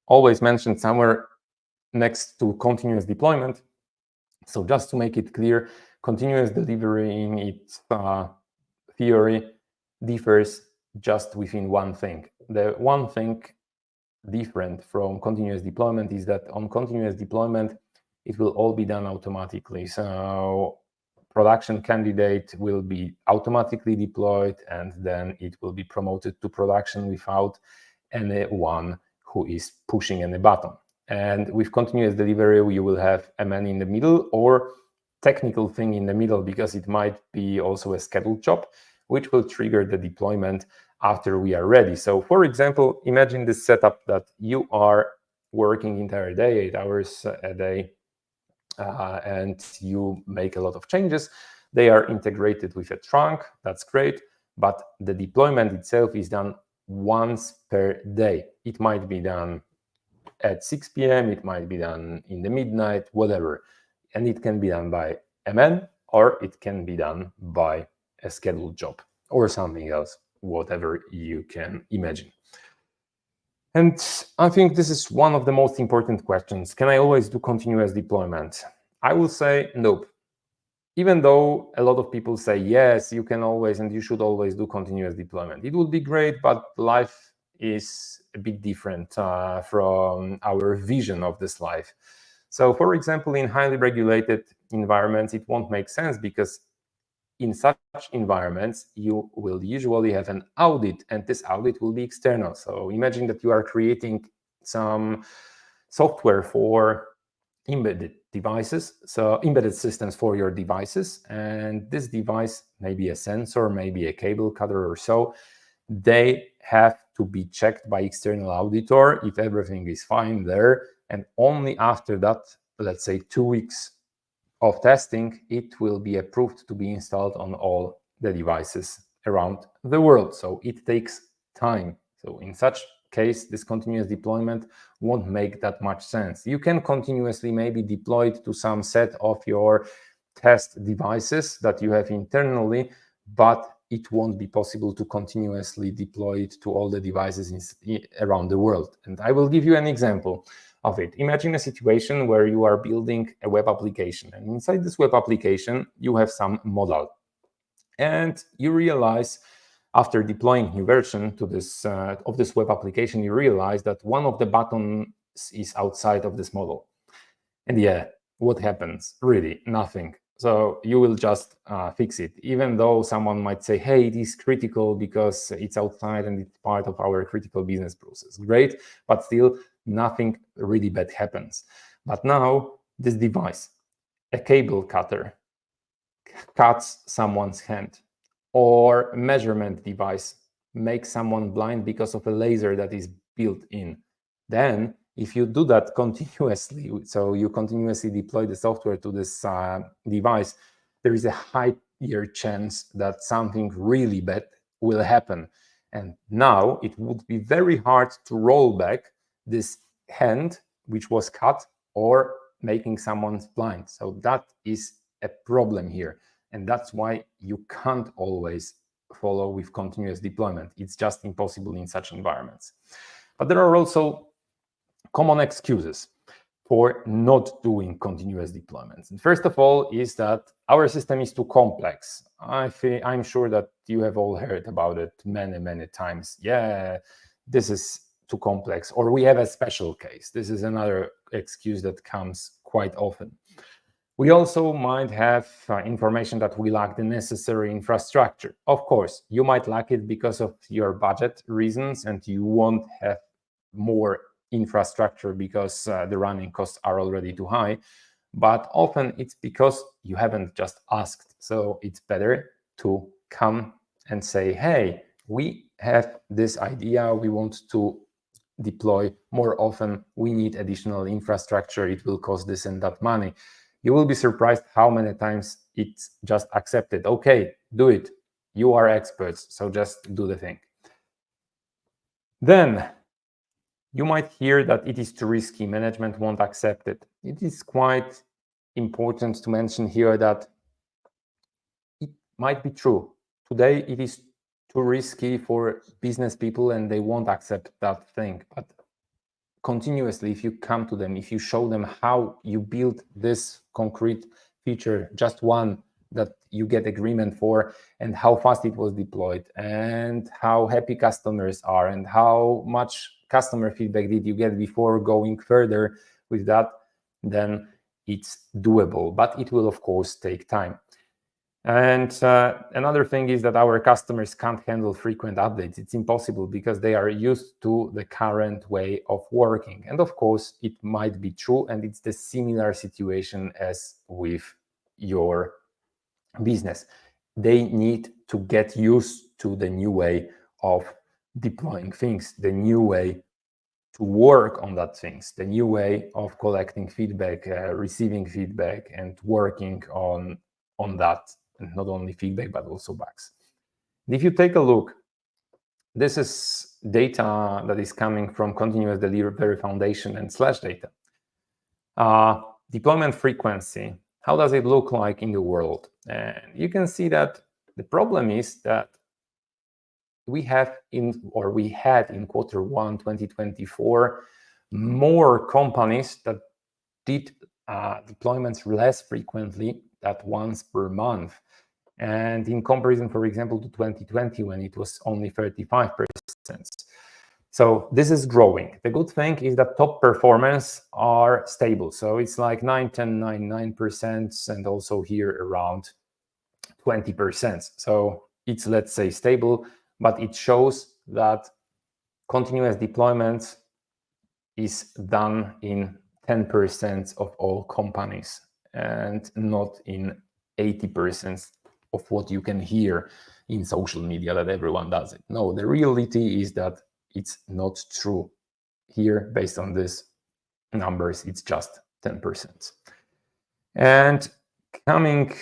Speaker 2: always mentioned somewhere next to continuous deployment. So just to make it clear, continuous delivery in its theory differs just within one thing. The one thing different from continuous deployment is that on continuous deployment, it will all be done automatically. So production candidate will be automatically deployed, and then it will be promoted to production without anyone who is pushing any button. And with continuous delivery, you will have a man in the middle or technical thing in the middle, because it might be also a scheduled job, which will trigger the deployment after we are ready. So for example, imagine this setup that you are working entire day, 8 hours a day, and you make a lot of changes. They are integrated with a trunk, that's great, but the deployment itself is done once per day. It might be done at 6 p.m., it might be done in the midnight, whatever. And it can be done by a man, or it can be done by a scheduled job or something else, whatever you can imagine. And I think this is one of the most important questions. Can I always do continuous deployment? I will say nope. Even though a lot of people say, yes, you can always and you should always do continuous deployment. It would be great, but life is a bit different from our vision of this life. So for example, in highly regulated environments, it won't make sense, because in such environments, you will usually have an audit, and this audit will be external. So imagine that you are creating some software for embedded devices, so embedded systems for your devices, and this device, maybe a sensor, maybe a cable cutter or so, they have to be checked by external auditor if everything is fine there, and only after that, let's say 2 weeks of testing, it will be approved to be installed on all the devices around the world. So it takes time. So in such case, this continuous deployment won't make that much sense. You can continuously maybe deploy it to some set of your test devices that you have internally, but it won't be possible to continuously deploy it to all the devices around the world. And I will give you an example of it. Imagine a situation where you are building a web application, and inside this web application, you have some modal. And you realize, after deploying new version to this of this web application, you realize that one of the buttons is outside of this model. And yeah, what happens? Really, nothing. So you will just fix it, even though someone might say, hey, it is critical because it's outside and it's part of our critical business process. Great, but still nothing really bad happens. But now this device, a cable cutter, cuts someone's hand, or a measurement device makes someone blind because of a laser that is built in. Then if you do that continuously, so you continuously deploy the software to this device, there is a higher chance that something really bad will happen. And now it would be very hard to roll back this hand, which was cut, or making someone blind. So that is a problem here. And that's why you can't always follow with continuous deployment. It's just impossible in such environments. But there are also common excuses for not doing continuous deployments. And first of all is that our system is too complex. I'm sure that you have all heard about it many times. Yeah, this is too complex, or we have a special case. This is another excuse that comes quite often. We also might have information that we lack the necessary infrastructure. Of course, you might lack it because of your budget reasons, and you won't have more infrastructure because the running costs are already too high. But often it's because you haven't just asked. So it's better to come and say, hey, we have this idea, we want to deploy more often, we need additional infrastructure, it will cost this and that money. You will be surprised how many times it's just accepted. Okay, do it. You are experts, so just do the thing. Then you might hear that it is too risky, management won't accept it. It is quite important to mention here that it might be true. Today it is too risky for business people and they won't accept that thing. But continuously, if you come to them, if you show them how you build this concrete feature, just one that you get agreement for, and how fast it was deployed, and how happy customers are, and how much customer feedback did you get before going further with that, then it's doable. But it will, of course, take time. And another thing is that our customers can't handle frequent updates. It's impossible because they are used to the current way of working. And of course, it might be true, and it's the similar situation as with your business. They need to get used to the new way of deploying things, the new way to work on that things, the new way of collecting feedback, receiving feedback, and working on that. And not only feedback, but also bugs. And if you take a look, this is data that is coming from Continuous Delivery Foundation and /data. Deployment frequency, how does it look like in the world? And you can see that the problem is that we had in Q1 2024 more companies that did deployments less frequently than once per month. And in comparison, for example, to 2020, when it was only 35%. So this is growing. The good thing is that top performance are stable. So it's like 9, 10, 9, 9%, and also here around 20%. So it's, let's say, stable, but it shows that continuous deployment is done in 10% of all companies and not in 80% of what you can hear in social media that everyone does it. No, the reality is that it's not true. Here, based on these numbers, it's just 10%. And coming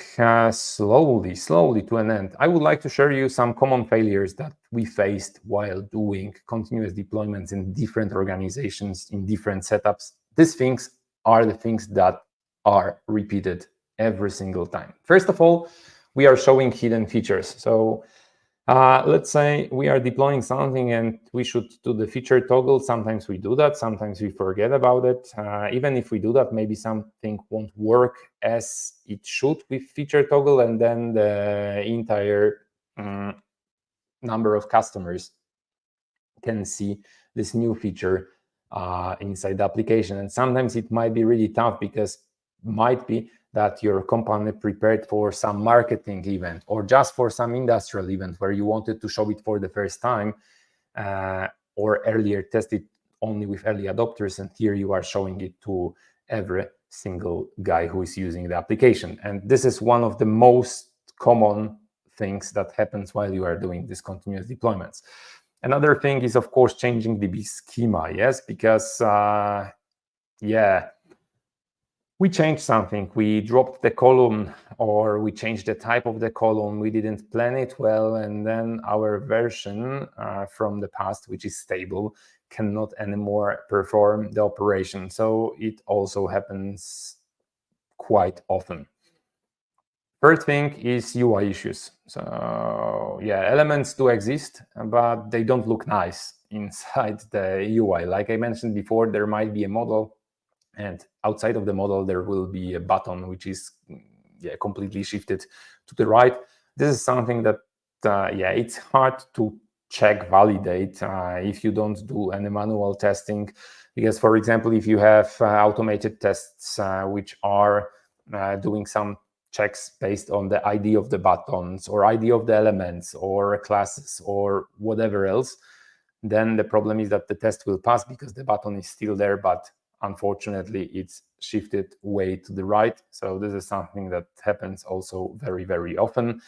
Speaker 2: slowly to an end, I would like to share you some common failures that we faced while doing continuous deployments in different organizations, in different setups. These things are the things that are repeated every single time. First of all, we are showing hidden features. So let's say we are deploying something and we should do the feature toggle. Sometimes we do that, sometimes we forget about it. Even if we do that, maybe something won't work as it should with feature toggle, and then the entire number of customers can see this new feature inside the application. And sometimes it might be really tough because might be that your company prepared for some marketing event or just for some industrial event where you wanted to show it for the first time, or earlier tested only with early adopters, and here you are showing it to every single guy who is using the application. And this is one of the most common things that happens while you are doing these continuous deployments. Another thing is, of course, changing DB schema, yes, because we changed something, we dropped the column, or we changed the type of the column, we didn't plan it well, and then our version from the past, which is stable, cannot anymore perform the operation. So it also happens quite often. Third thing is UI issues. So yeah, elements do exist, but they don't look nice inside the UI. Like I mentioned before, there might be a model, and outside of the model, there will be a button which is completely shifted to the right. This is something that, it's hard to check, validate if you don't do any manual testing. Because, for example, if you have automated tests which are doing some checks based on the ID of the buttons or ID of the elements or classes or whatever else, then the problem is that the test will pass because the button is still there, but unfortunately it's shifted way to the right. So this is something that happens also very, very often.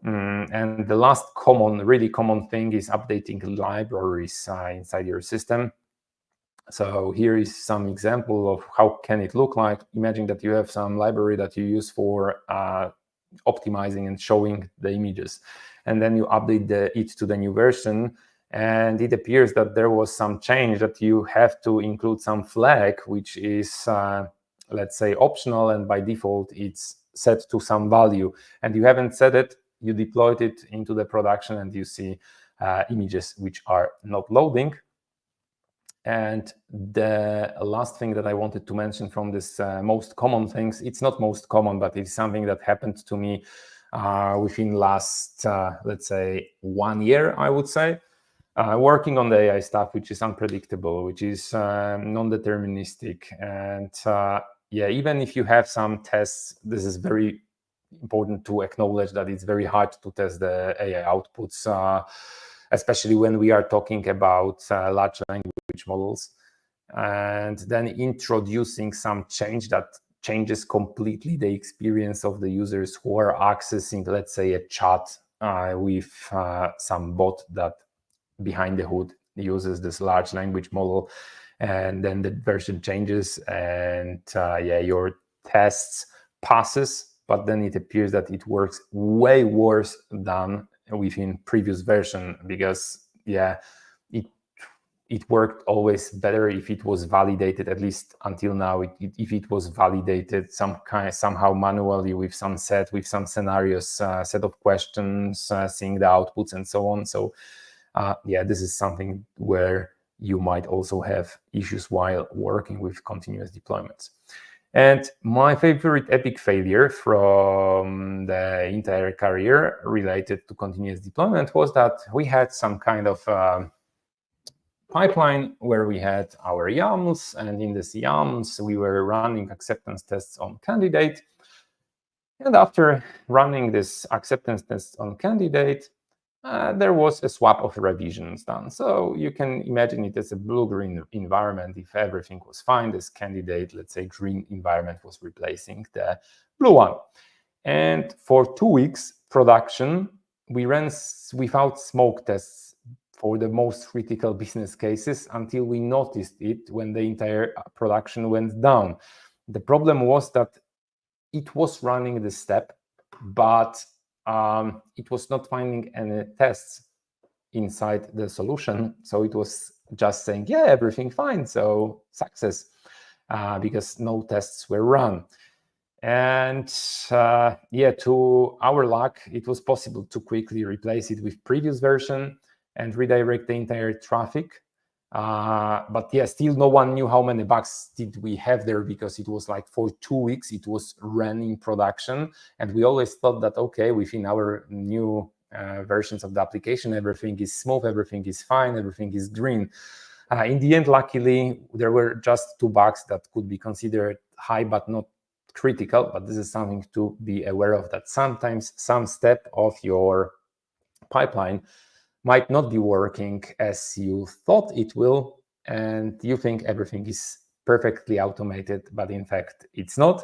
Speaker 2: And the last really common thing is updating libraries inside your system. So here is some example of how can it look like. Imagine that you have some library that you use for optimizing and showing the images, and then you update it to the new version, and it appears that there was some change that you have to include some flag, which is, let's say, optional, and by default it's set to some value, and you haven't set it. You deployed it into the production, and you see images which are not loading. And the last thing that I wanted to mention from this most common things, it's not most common, but it's something that happened to me within last, let's say, 1 year, I would say, working on the AI stuff, which is unpredictable, which is non-deterministic. And even if you have some tests, this is very important to acknowledge that it's very hard to test the AI outputs, especially when we are talking about large language models, and then introducing some change that changes completely the experience of the users who are accessing, let's say, a chat with some bot that behind the hood uses this large language model, and then the version changes, and your tests passes, but then it appears that it works way worse than within previous version, because it worked always better if it was validated, at least until now, if it was validated somehow manually with some scenarios, set of questions, seeing the outputs and so on. So this is something where you might also have issues while working with continuous deployments. And my favorite epic failure from the entire career related to continuous deployment was that we had some kind of pipeline where we had our YAMLs, and in this YAMLs we were running acceptance tests on candidate. And after running this acceptance test on candidate, there was a swap of revisions done. So you can imagine it as a blue-green environment. If everything was fine, this candidate, let's say, green environment was replacing the blue one. And for 2 weeks production, we ran without smoke tests for the most critical business cases until we noticed it when the entire production went down. The problem was that it was running the step, but it was not finding any tests inside the solution. So it was just saying, yeah, everything fine, so success, because no tests were run. And to our luck, it was possible to quickly replace it with previous version and redirect the entire traffic. But still no one knew how many bugs did we have there, because it was like for 2 weeks it was running production, and we always thought that, okay, within our new versions of the application, everything is smooth, everything is fine, everything is green. In the end, luckily, there were just 2 bugs that could be considered high but not critical. But this is something to be aware of, that sometimes some step of your pipeline might not be working as you thought it will, and you think everything is perfectly automated, but in fact it's not.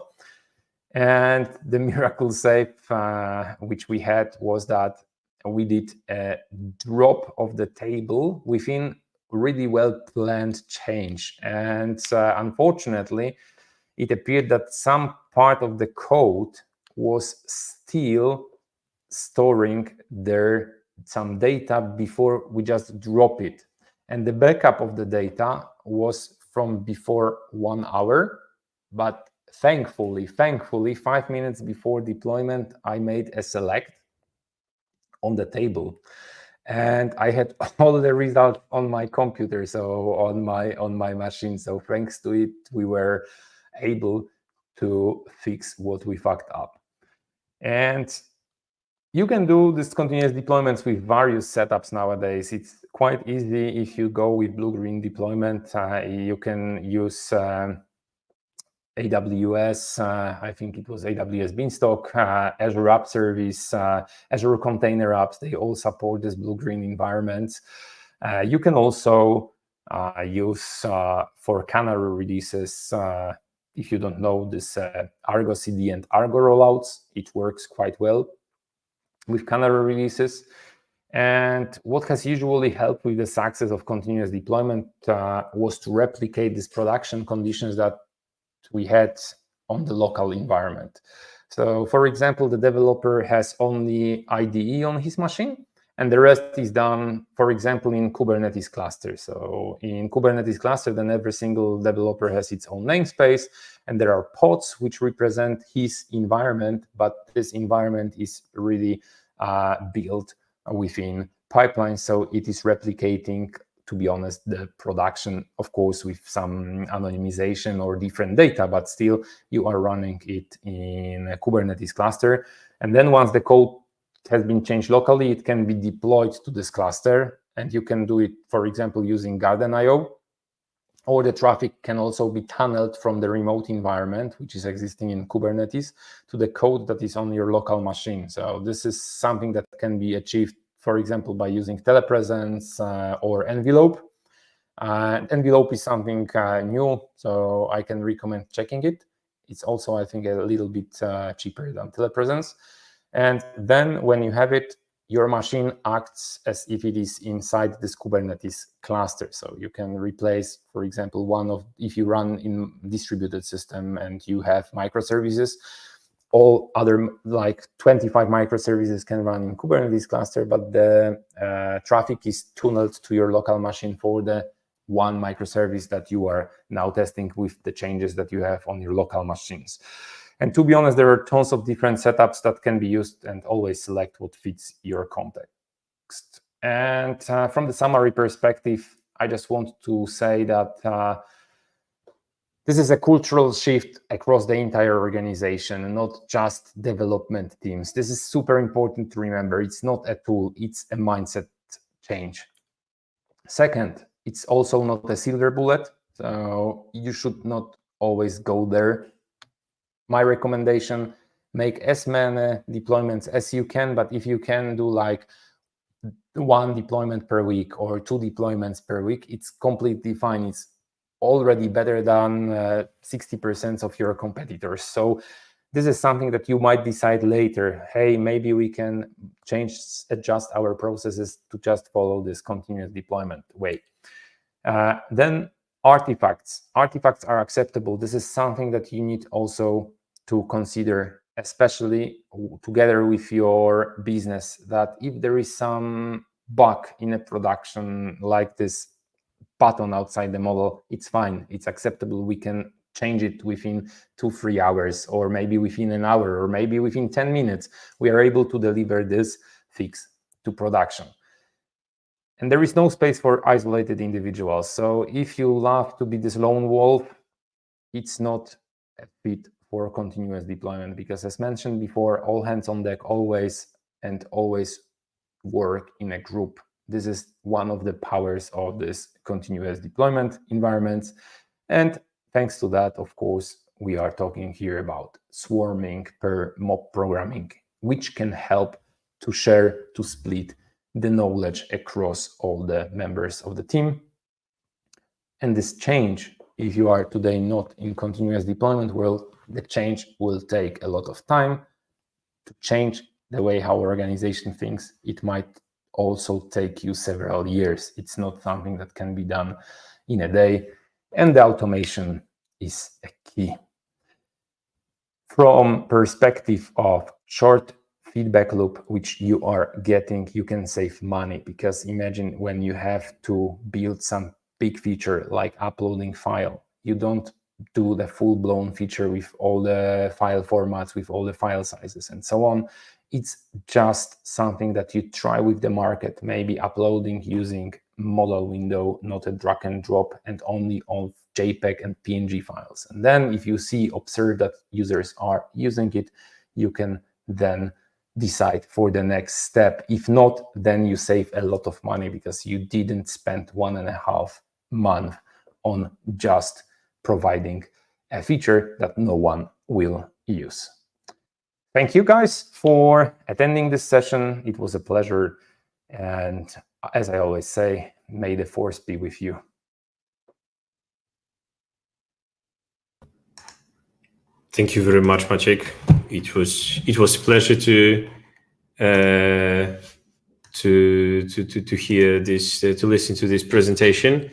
Speaker 2: And the miracle save which we had was that we did a drop of the table within really well planned change, and unfortunately it appeared that some part of the code was still storing some data before we just drop it. And the backup of the data was from before 1 hour, but thankfully, 5 minutes before deployment, I made a select on the table, and I had all the results on my computer, so on my machine. So thanks to it, we were able to fix what we fucked up. And you can do this continuous deployments with various setups nowadays. It's quite easy if you go with blue-green deployment. You can use AWS, I think it was AWS Beanstalk, Azure App Service, Azure Container Apps. They all support this blue-green environments. You can also use for Canary releases, if you don't know this Argo CD and Argo rollouts, it works quite well with Canary releases. And what has usually helped with the success of continuous deployment was to replicate these production conditions that we had on the local environment. So for example, the developer has only IDE on his machine, and the rest is done, for example, in Kubernetes cluster. So in Kubernetes cluster, then every single developer has its own namespace, and there are pods which represent his environment, but this environment is really built within pipelines, so it is replicating, to be honest, the production, of course, with some anonymization or different data, but still you are running it in a Kubernetes cluster. And then once the code has been changed locally, it can be deployed to this cluster, and you can do it, for example, using Garden.io, or the traffic can also be tunneled from the remote environment, which is existing in Kubernetes, to the code that is on your local machine. So this is something that can be achieved, for example, by using telepresence or envelope. Envelope is something new, so I can recommend checking it. It's also, I think, a little bit cheaper than telepresence. And then when you have it, your machine acts as if it is inside this Kubernetes cluster. So you can replace, for example, if you run in distributed system and you have microservices, all other like 25 microservices can run in Kubernetes cluster, but the traffic is tunneled to your local machine for the one microservice that you are now testing with the changes that you have on your local machines. And to be honest, there are tons of different setups that can be used, and always select what fits your context. And from the summary perspective, I just want to say that this is a cultural shift across the entire organization, and not just development teams. This is super important to remember. It's not a tool, it's a mindset change. Second, it's also not a silver bullet, so you should not always go there. My recommendation, make as many deployments as you can, but if you can do like 1 deployment per week or 2 deployments per week, it's completely fine. It's already better than 60% of your competitors. So this is something that you might decide later. Hey, maybe we can adjust our processes to just follow this continuous deployment way. Then artifacts. Artifacts are acceptable. This is something that you need also to consider, especially together with your business, that if there is some bug in a production like this button outside the model, it's fine, it's acceptable. We can change it within 2-3 hours, or maybe within an hour, or maybe within 10 minutes. We are able to deliver this fix to production. And there is no space for isolated individuals. So if you love to be this lone wolf, it's not a fit for continuous deployment, because as mentioned before, all hands on deck always work in a group. This is one of the powers of this continuous deployment environments. And thanks to that, of course, we are talking here about swarming per mob programming, which can help to share, to split the knowledge across all the members of the team. And this change, if you are today not in continuous deployment world, the change will take a lot of time to change the way how organization thinks. It might also take you several years. It's not something that can be done in a day, and the automation is a key. From perspective of short feedback loop which you are getting, you can save money. Because imagine when you have to build some big feature like uploading file, you don't do the full-blown feature with all the file formats, with all the file sizes and so on. It's just something that you try with the market, maybe uploading using modal window, not a drag and drop, and only on JPEG and PNG files. And then if you observe that users are using it, you can then decide for the next step. If not, then you save a lot of money because you didn't spend 1.5 months on just providing a feature that no one will use. Thank you guys for attending this session. It was a pleasure. And as I always say, may the force be with you.
Speaker 1: Thank you very much, Maciej. It was a pleasure to hear this, to listen to this presentation.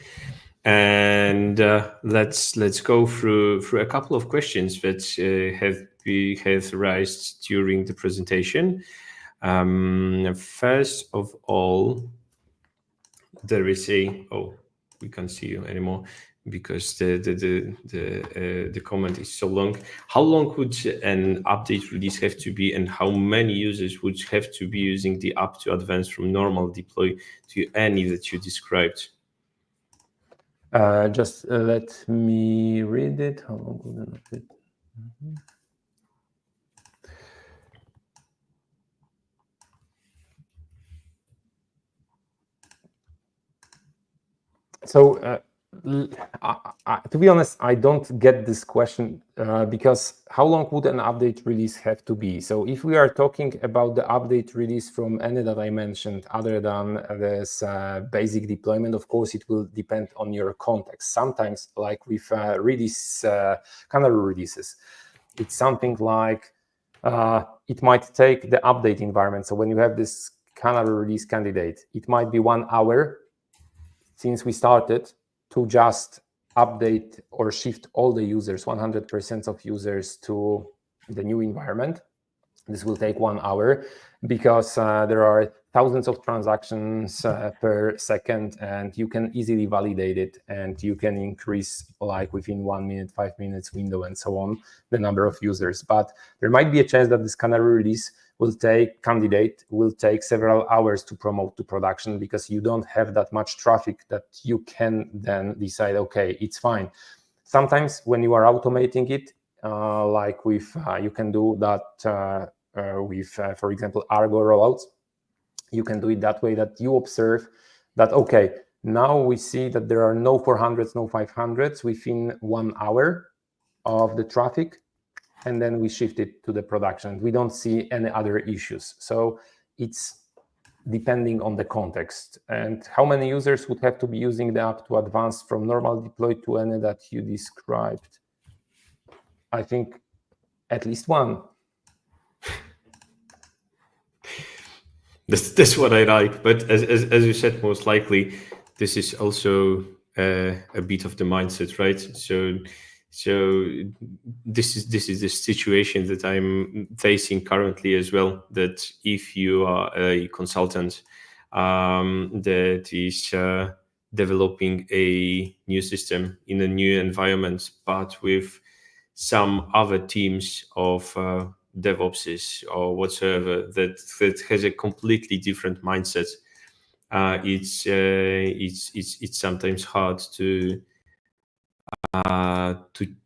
Speaker 1: And let's go through a couple of questions that have raised during the presentation. First of all, there is we can't see you anymore because the comment is so long. How long would an update release have to be, and how many users would have to be using the app to advance from normal deploy to any that you described?
Speaker 2: Just let me read it. How long would an update? So to be honest, I don't get this question because how long would an update release have to be? So if we are talking about the update release from any that I mentioned, other than this basic deployment, of course, it will depend on your context. Sometimes, like with release, canary releases, it's something like it might take the update environment. So when you have this canary release candidate, it might be 1 hour since we started to just update or shift all the users, 100% of users to the new environment. This will take 1 hour because there are thousands of transactions per second, and you can easily validate it, and you can increase, like within 1 minute, 5 minutes window and so on, the number of users. But there might be a chance that this canary release will take several hours to promote to production because you don't have that much traffic that you can then decide, okay, it's fine. Sometimes when you are automating it, like with, you can do that with, for example, Argo rollouts. You can do it that way, that you observe that, okay, now we see that there are no 400s, no 500s within 1 hour of the traffic, and then we shift it to the production. We don't see any other issues. So it's depending on the context. And how many users would have to be using the app to advance from normal deploy to any that you described? I think at least 1.
Speaker 1: That's what I like. But as you said, most likely, this is also a bit of the mindset, right? So this is the situation that I'm facing currently as well, that if you are a consultant that is developing a new system in a new environment, but with some other teams of DevOps or whatsoever that has a completely different mindset, it's sometimes hard to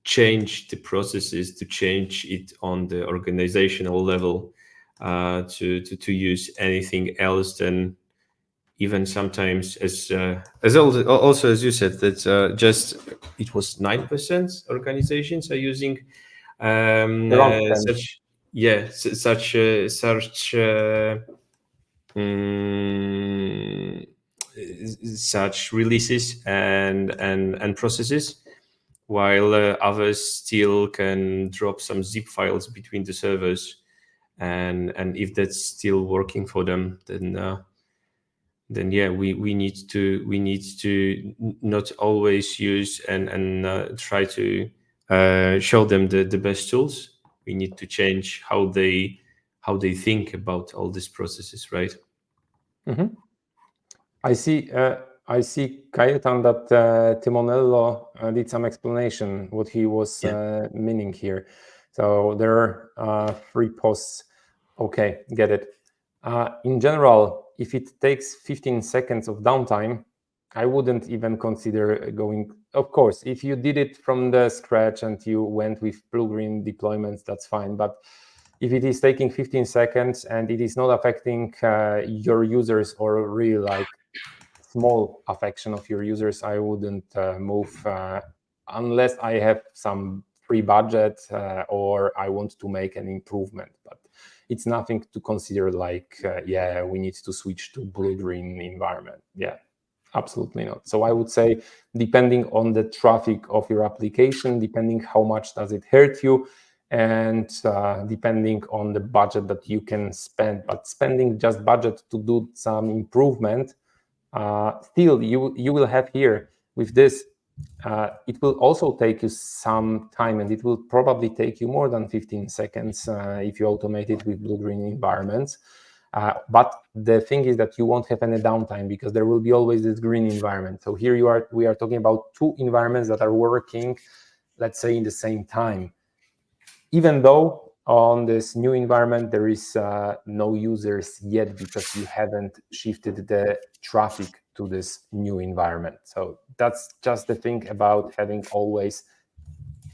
Speaker 1: change the processes, to change it on the organizational level, to use anything else than even sometimes as also as you said that just it was 9% organizations are using such releases and processes, while others still can drop some zip files between the servers, and if that's still working for them, then yeah, we need to not always use and try to show them the best tools. We need to change how they how they think about all these processes, right?
Speaker 2: Mm-hmm. I see Cayetan that Timonello did some explanation what he was meaning here. So there are 3 posts. Okay, get it. In general, if it takes 15 seconds of downtime, I wouldn't even consider going. Of course, if you did it from the scratch and you went with blue-green deployments, that's fine. But if it is taking 15 seconds and it is not affecting your users or really like small affection of your users, I wouldn't move unless I have some free budget or I want to make an improvement. But it's nothing to consider like, yeah, we need to switch to blue-green environment. Yeah, absolutely not. So I would say, depending on the traffic of your application, depending how much does it hurt you, and depending on the budget that you can spend. But spending just budget to do some improvement, still you will have here with this, it will also take you some time, and it will probably take you more than 15 seconds if you automate it with blue-green environments. But the thing is that you won't have any downtime because there will be always this green environment. So here we are talking about 2 environments that are working, let's say, in the same time. Even though on this new environment there is no users yet because you haven't shifted the traffic to this new environment. So that's just the thing about having always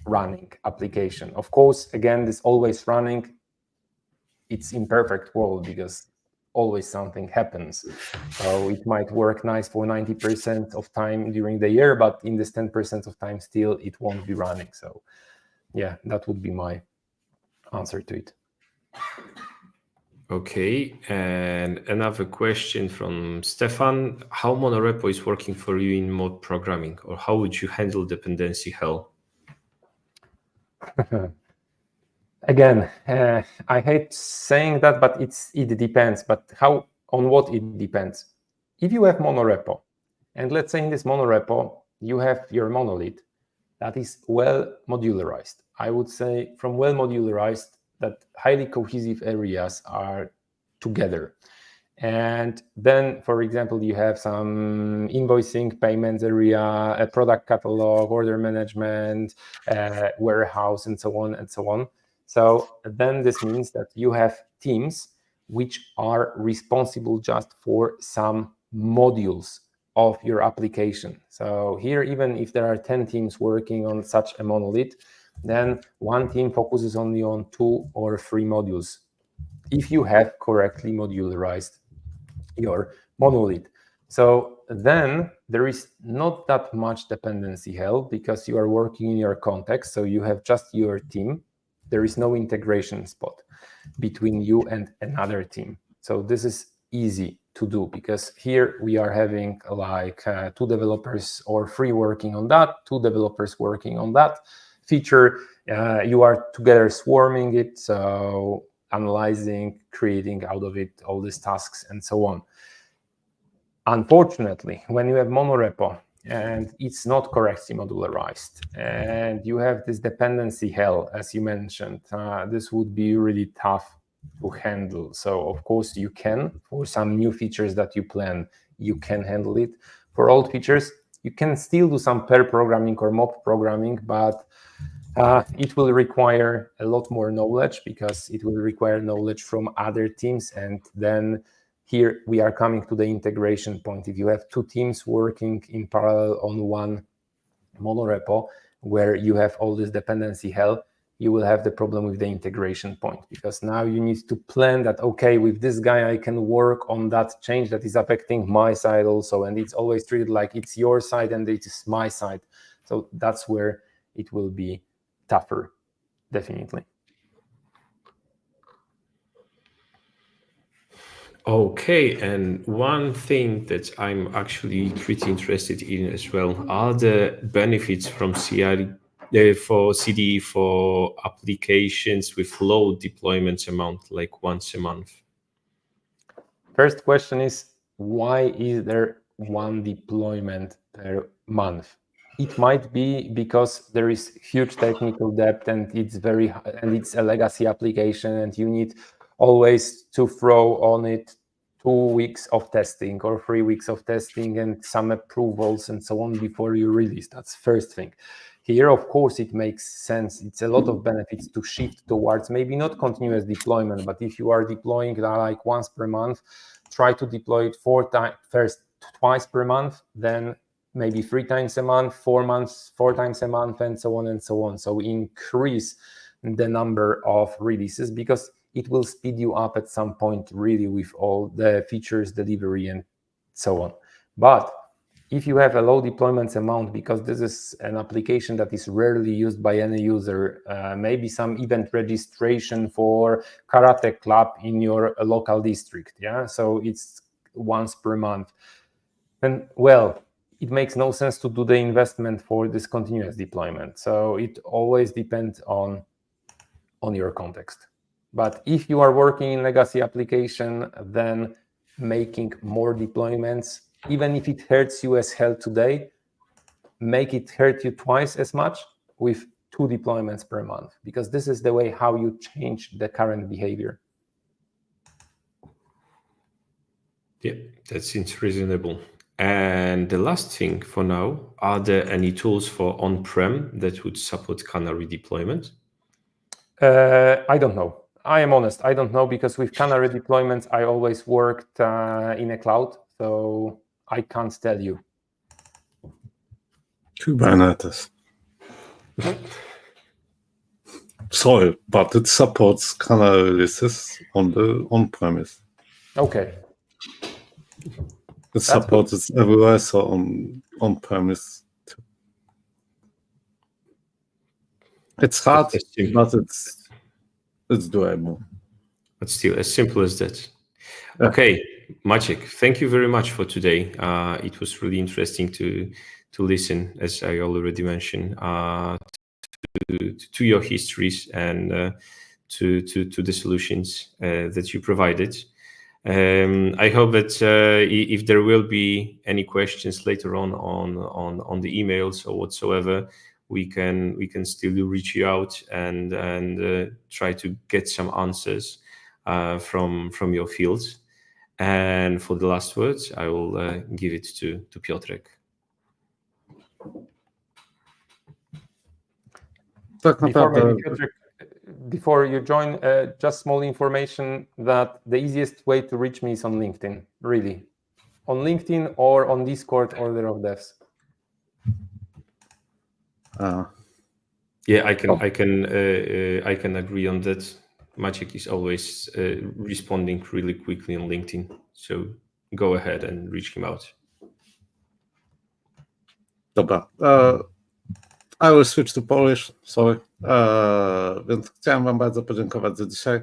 Speaker 2: running application. Of course, again, this always running, it's imperfect world because always something happens. So it might work nice for 90% of time during the year, but in this 10% of time still it won't be running. So yeah, that would be my answer to it.
Speaker 1: Okay, and another question from Stefan. How monorepo is working for you in mod programming, or how would you handle dependency hell?
Speaker 2: Again, I hate saying that, but it depends. But how, on what it depends? If you have monorepo, and let's say in this monorepo, you have your monolith that is well modularized. I would say from well modularized that highly cohesive areas are together. And then, for example, you have some invoicing, payments area, a product catalog, order management, warehouse, and so on and so on. So then this means that you have teams which are responsible just for some modules of your application. So here, even if there are 10 teams working on such a monolith, then one team focuses only on 2 or 3 modules, if you have correctly modularized your monolith. So then there is not that much dependency hell because you are working in your context. So you have just your team. There is no integration spot between you and another team. So this is easy to do because here we are having like 2 developers or 3 working on that, 2 developers working on that feature. You are together swarming it, so analyzing, creating out of it all these tasks and so on. Unfortunately, when you have monorepo and it's not correctly modularized and you have this dependency hell, as you mentioned, this would be really tough to handle. So of course you can, for some new features that you plan, you can handle it. For old features, you can still do some pair programming or mob programming, but it will require a lot more knowledge because it will require knowledge from other teams. And then here we are coming to the integration point. If you have 2 teams working in parallel on one monorepo where you have all this dependency hell, you will have the problem with the integration point because now you need to plan that, okay, with this guy I can work on that change that is affecting my side also, and it's always treated like it's your side and it is my side. So that's where it will be tougher, definitely.
Speaker 1: Okay, and one thing that I'm actually pretty interested in as well are the benefits from for CDE for applications with low deployment amount, like once a month.
Speaker 2: First question is, why is there 1 deployment per month? It might be because there is huge technical debt and it's a legacy application and you need always to throw on it 2 weeks of testing or 3 weeks of testing and some approvals and so on before you release. That's first thing. Here, of course, it makes sense. It's a lot of benefits to shift towards maybe not continuous deployment, but if you are deploying like once per month, try to deploy it first twice per month, then maybe 3 times a month, 4 months, 4 times a month, and so on and so on. So increase the number of releases, because it will speed you up at some point really with all the features, delivery, and so on. But if you have a low deployments amount, because this is an application that is rarely used by any user, maybe some event registration for karate club in your local district, yeah, so it's once per month, and well, it makes no sense to do the investment for this continuous deployment. So it always depends on your context. But if you are working in legacy application, then making more deployments, even if it hurts you as hell today, make it hurt you twice as much with 2 deployments per month, because this is the way how you change the current behavior.
Speaker 1: Yeah, that seems reasonable. And the last thing for now, are there any tools for on-prem that would support Canary deployment?
Speaker 2: I don't know. I am honest, I don't know, because with Canary deployments, I always worked in a cloud, so I can't tell you.
Speaker 3: Kubernetes. Sorry, but it supports Canary releases on the on-premise.
Speaker 2: Okay.
Speaker 3: It supports it everywhere, so on-premise. It's hard, but it's doable.
Speaker 1: But still, as simple as that.
Speaker 3: Yeah.
Speaker 1: Okay, Maciej, thank you very much for today. It was really interesting to listen, as I already mentioned, to your histories and to the solutions that you provided. I hope that if there will be any questions later on the emails or whatsoever, we can still reach you out and try to get some answers from your fields. And for the last words, I will give it to Piotrek.
Speaker 2: Before you join, just small information that the easiest way to reach me is on LinkedIn, really. On LinkedIn or on Discord, Order of Devs.
Speaker 1: Yeah, I can agree on that. Maciej is always responding really quickly on LinkedIn, so go ahead and reach him out.
Speaker 3: Dobra. I will switch to Polish, sorry. Więc chciałem wam bardzo podziękować za dzisiaj.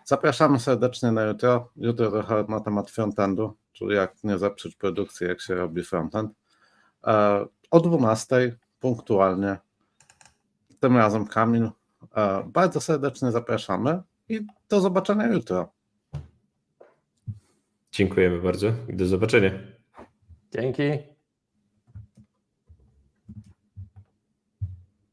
Speaker 3: Zapraszamy serdecznie na jutro. Jutro trochę na temat frontendu, czyli jak nie zepsuć produkcji, jak się robi frontend. O 12:00 punktualnie. Tym razem Kamil. Bardzo serdecznie zapraszamy i do zobaczenia jutro.
Speaker 1: Dziękujemy bardzo i do zobaczenia.
Speaker 2: Dzięki.